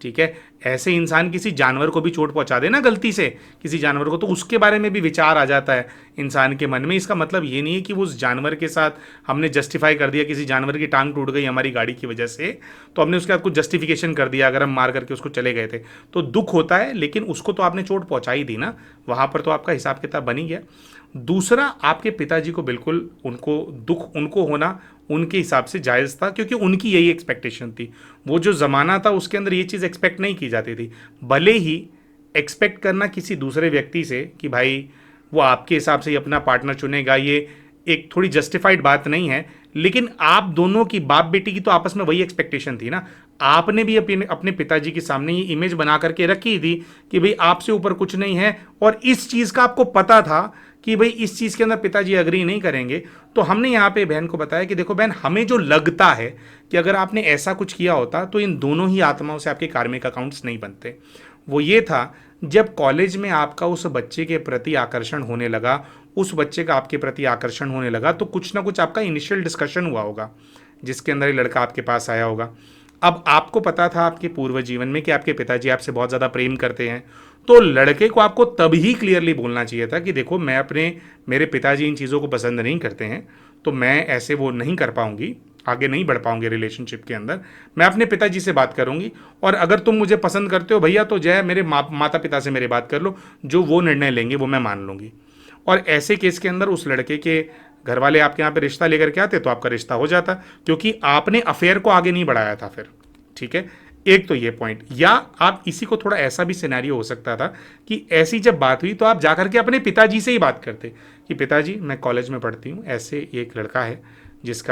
ठीक है। ऐसे इंसान किसी जानवर को भी चोट पहुंचा दे ना गलती से किसी जानवर को, तो उसके बारे में भी विचार आ जाता है इंसान के मन में। इसका मतलब ये नहीं है कि वो उस जानवर के साथ हमने जस्टिफाई कर दिया, किसी जानवर की टांग टूट गई हमारी गाड़ी की वजह से तो हमने उसके साथ कुछ जस्टिफिकेशन कर दिया, अगर हम मार करके उसको चले गए थे तो दुख होता है, लेकिन उसको तो आपने चोट पहुंचाई दी ना, वहां पर तो आपका हिसाब किताब बन ही गया। दूसरा, आपके पिताजी को बिल्कुल उनको दुख उनको होना उनके हिसाब से जायज़ था, क्योंकि उनकी यही एक्सपेक्टेशन थी। वो जो ज़माना था उसके अंदर ये चीज़ एक्सपेक्ट नहीं की जाती थी। भले ही एक्सपेक्ट करना किसी दूसरे व्यक्ति से कि भाई वो आपके हिसाब से ही अपना पार्टनर चुनेगा, ये एक थोड़ी जस्टिफाइड बात नहीं है, लेकिन आप दोनों की, बाप बेटी की तो आपस में वही एक्सपेक्टेशन थी ना। आपने भी अपने पिताजी के सामने ये इमेज बना करके रखी थी कि भाई आपसे ऊपर कुछ नहीं है, और इस चीज़ का आपको पता था कि भाई इस चीज़ के अंदर पिताजी अग्री नहीं करेंगे। तो हमने यहाँ पे बहन को बताया कि देखो बहन, हमें जो लगता है कि अगर आपने ऐसा कुछ किया होता तो इन दोनों ही आत्माओं से आपके कार्मिक अकाउंट्स नहीं बनते। वो ये था, जब कॉलेज में आपका उस बच्चे के प्रति आकर्षण होने लगा, उस बच्चे का आपके प्रति आकर्षण होने लगा, तो कुछ ना कुछ आपका इनिशियल डिस्कशन हुआ होगा जिसके अंदर ये लड़का आपके पास आया होगा। अब आपको पता था आपके पूर्व जीवन में कि आपके पिताजी आपसे बहुत ज़्यादा प्रेम करते हैं, तो लड़के को आपको तभी क्लियरली बोलना चाहिए था कि देखो मेरे पिताजी इन चीज़ों को पसंद नहीं करते हैं, तो मैं ऐसे वो नहीं कर पाऊंगी, आगे नहीं बढ़ पाऊंगे रिलेशनशिप के अंदर, मैं अपने पिताजी से बात करूंगी, और अगर तुम मुझे पसंद करते हो भैया तो जय मेरे माता पिता से मेरी बात कर लो, जो वो निर्णय लेंगे वो मैं मान लूँगी। और ऐसे केस के अंदर उस लड़के के घर वाले आपके यहाँ पे रिश्ता लेकर के आते तो आपका रिश्ता हो जाता, क्योंकि आपने अफेयर को आगे नहीं बढ़ाया था फिर, ठीक है। एक तो ये पॉइंट, या आप इसी को थोड़ा ऐसा भी सिनेरियो हो सकता था कि ऐसी जब बात हुई तो आप जाकर के अपने पिताजी से ही बात करते कि पिताजी मैं कॉलेज में पढ़ती हूँ, ऐसे एक लड़का है जिस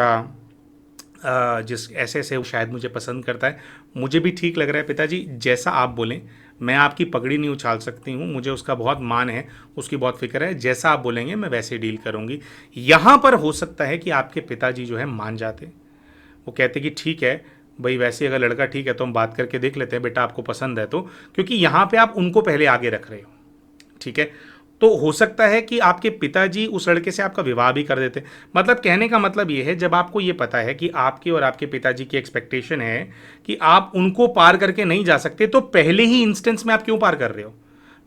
ऐसे ऐसे वो शायद मुझे पसंद करता है, मुझे भी ठीक लग रहा है पिताजी, जैसा आप बोलें, मैं आपकी पगड़ी नहीं उछाल सकती हूँ, मुझे उसका बहुत मान है, उसकी बहुत फिक्र है, जैसा आप बोलेंगे मैं वैसे डील करूँगी। यहाँ पर हो सकता है कि आपके पिताजी जो है मान जाते, वो कहते कि ठीक है भाई, वैसे अगर लड़का ठीक है तो हम बात करके देख लेते हैं बेटा, आपको पसंद है तो, क्योंकि यहाँ पे आप उनको पहले आगे रख रहे हो, ठीक है। तो हो सकता है कि आपके पिताजी उस लड़के से आपका विवाह भी कर देते। मतलब कहने का मतलब ये है, जब आपको ये पता है कि आपके और आपके पिताजी की एक्सपेक्टेशन है कि आप उनको पार करके नहीं जा सकते, तो पहले ही इंस्टेंस में आप क्यों पार कर रहे हो?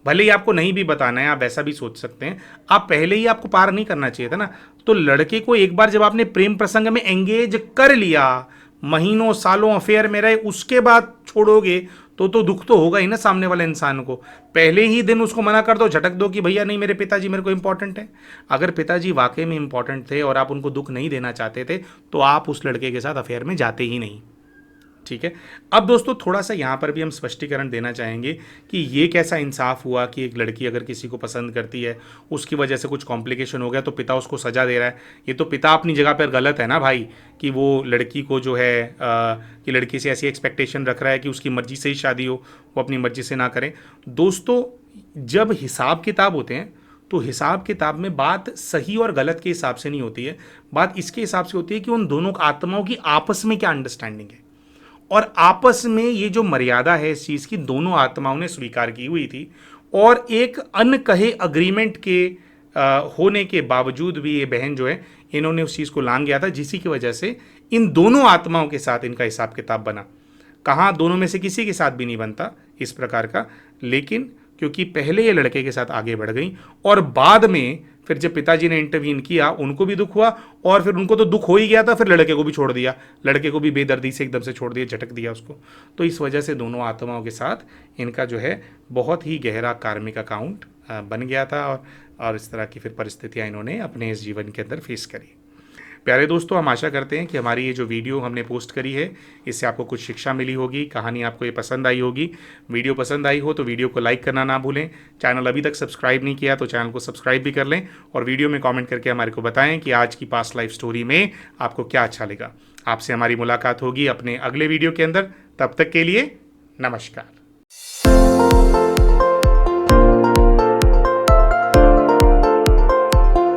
भले ही आपको नहीं भी बताना है, आप वैसा भी सोच सकते हैं, आप पहले ही आपको पार नहीं करना चाहिए था ना। तो लड़के को एक बार जब आपने प्रेम प्रसंग में एंगेज कर लिया, महीनों सालों अफेयर में रहे, उसके बाद छोड़ोगे तो दुख तो होगा ही ना सामने वाले इंसान को। पहले ही दिन उसको मना कर दो, झटक दो कि भैया नहीं, मेरे पिताजी मेरे को इंपॉर्टेंट है। अगर पिताजी वाकई में इंपॉर्टेंट थे और आप उनको दुख नहीं देना चाहते थे, तो आप उस लड़के के साथ अफेयर में जाते ही नहीं। ठीक है। अब दोस्तों थोड़ा सा यहाँ पर भी हम स्पष्टीकरण देना चाहेंगे कि ये कैसा इंसाफ हुआ कि एक लड़की अगर किसी को पसंद करती है, उसकी वजह से कुछ कॉम्प्लिकेशन हो गया, तो पिता उसको सजा दे रहा है। ये तो पिता अपनी जगह पर गलत है ना भाई, कि वो लड़की को जो है कि लड़की से ऐसी एक्सपेक्टेशन रख रहा है कि उसकी मर्जी से ही शादी हो, वो अपनी मर्जी से ना करें। दोस्तों जब हिसाब किताब होते हैं, तो हिसाब किताब में बात सही और गलत के हिसाब से नहीं होती है, बात इसके हिसाब से होती है कि उन दोनों आत्माओं की आपस में क्या अंडरस्टैंडिंग है, और आपस में ये जो मर्यादा है इस चीज़ की, दोनों आत्माओं ने स्वीकार की हुई थी। और एक अनकहे अग्रीमेंट के होने के बावजूद भी ये बहन जो है, इन्होंने उस चीज़ को लांग गया था, जिसी की वजह से इन दोनों आत्माओं के साथ इनका हिसाब किताब बना। कहाँ दोनों में से किसी के साथ भी नहीं बनता इस प्रकार का, लेकिन क्योंकि पहले ये लड़के के साथ आगे बढ़ गई और बाद में फिर जब पिताजी ने इंटरवीन किया, उनको भी दुख हुआ, और फिर उनको तो दुख हो ही गया था, फिर लड़के को भी छोड़ दिया, लड़के को भी बेदर्दी से एकदम से छोड़ दिया, झटक दिया उसको। तो इस वजह से दोनों आत्माओं के साथ इनका जो है बहुत ही गहरा कार्मिक अकाउंट बन गया था, और इस तरह की फिर परिस्थितियाँ इन्होंने अपने इस जीवन के अंदर फेस करी। प्यारे दोस्तों, हम आशा करते हैं कि हमारी ये जो वीडियो हमने पोस्ट करी है, इससे आपको कुछ शिक्षा मिली होगी, कहानी आपको ये पसंद आई होगी। वीडियो पसंद आई हो तो वीडियो को लाइक करना ना भूलें। चैनल अभी तक सब्सक्राइब नहीं किया तो चैनल को सब्सक्राइब भी कर लें, और वीडियो में कमेंट करके हमारे को बताएं कि आज की पास्ट लाइफ स्टोरी में आपको क्या अच्छा लगा। आपसे हमारी मुलाकात होगी अपने अगले वीडियो के अंदर। तब तक के लिए नमस्कार।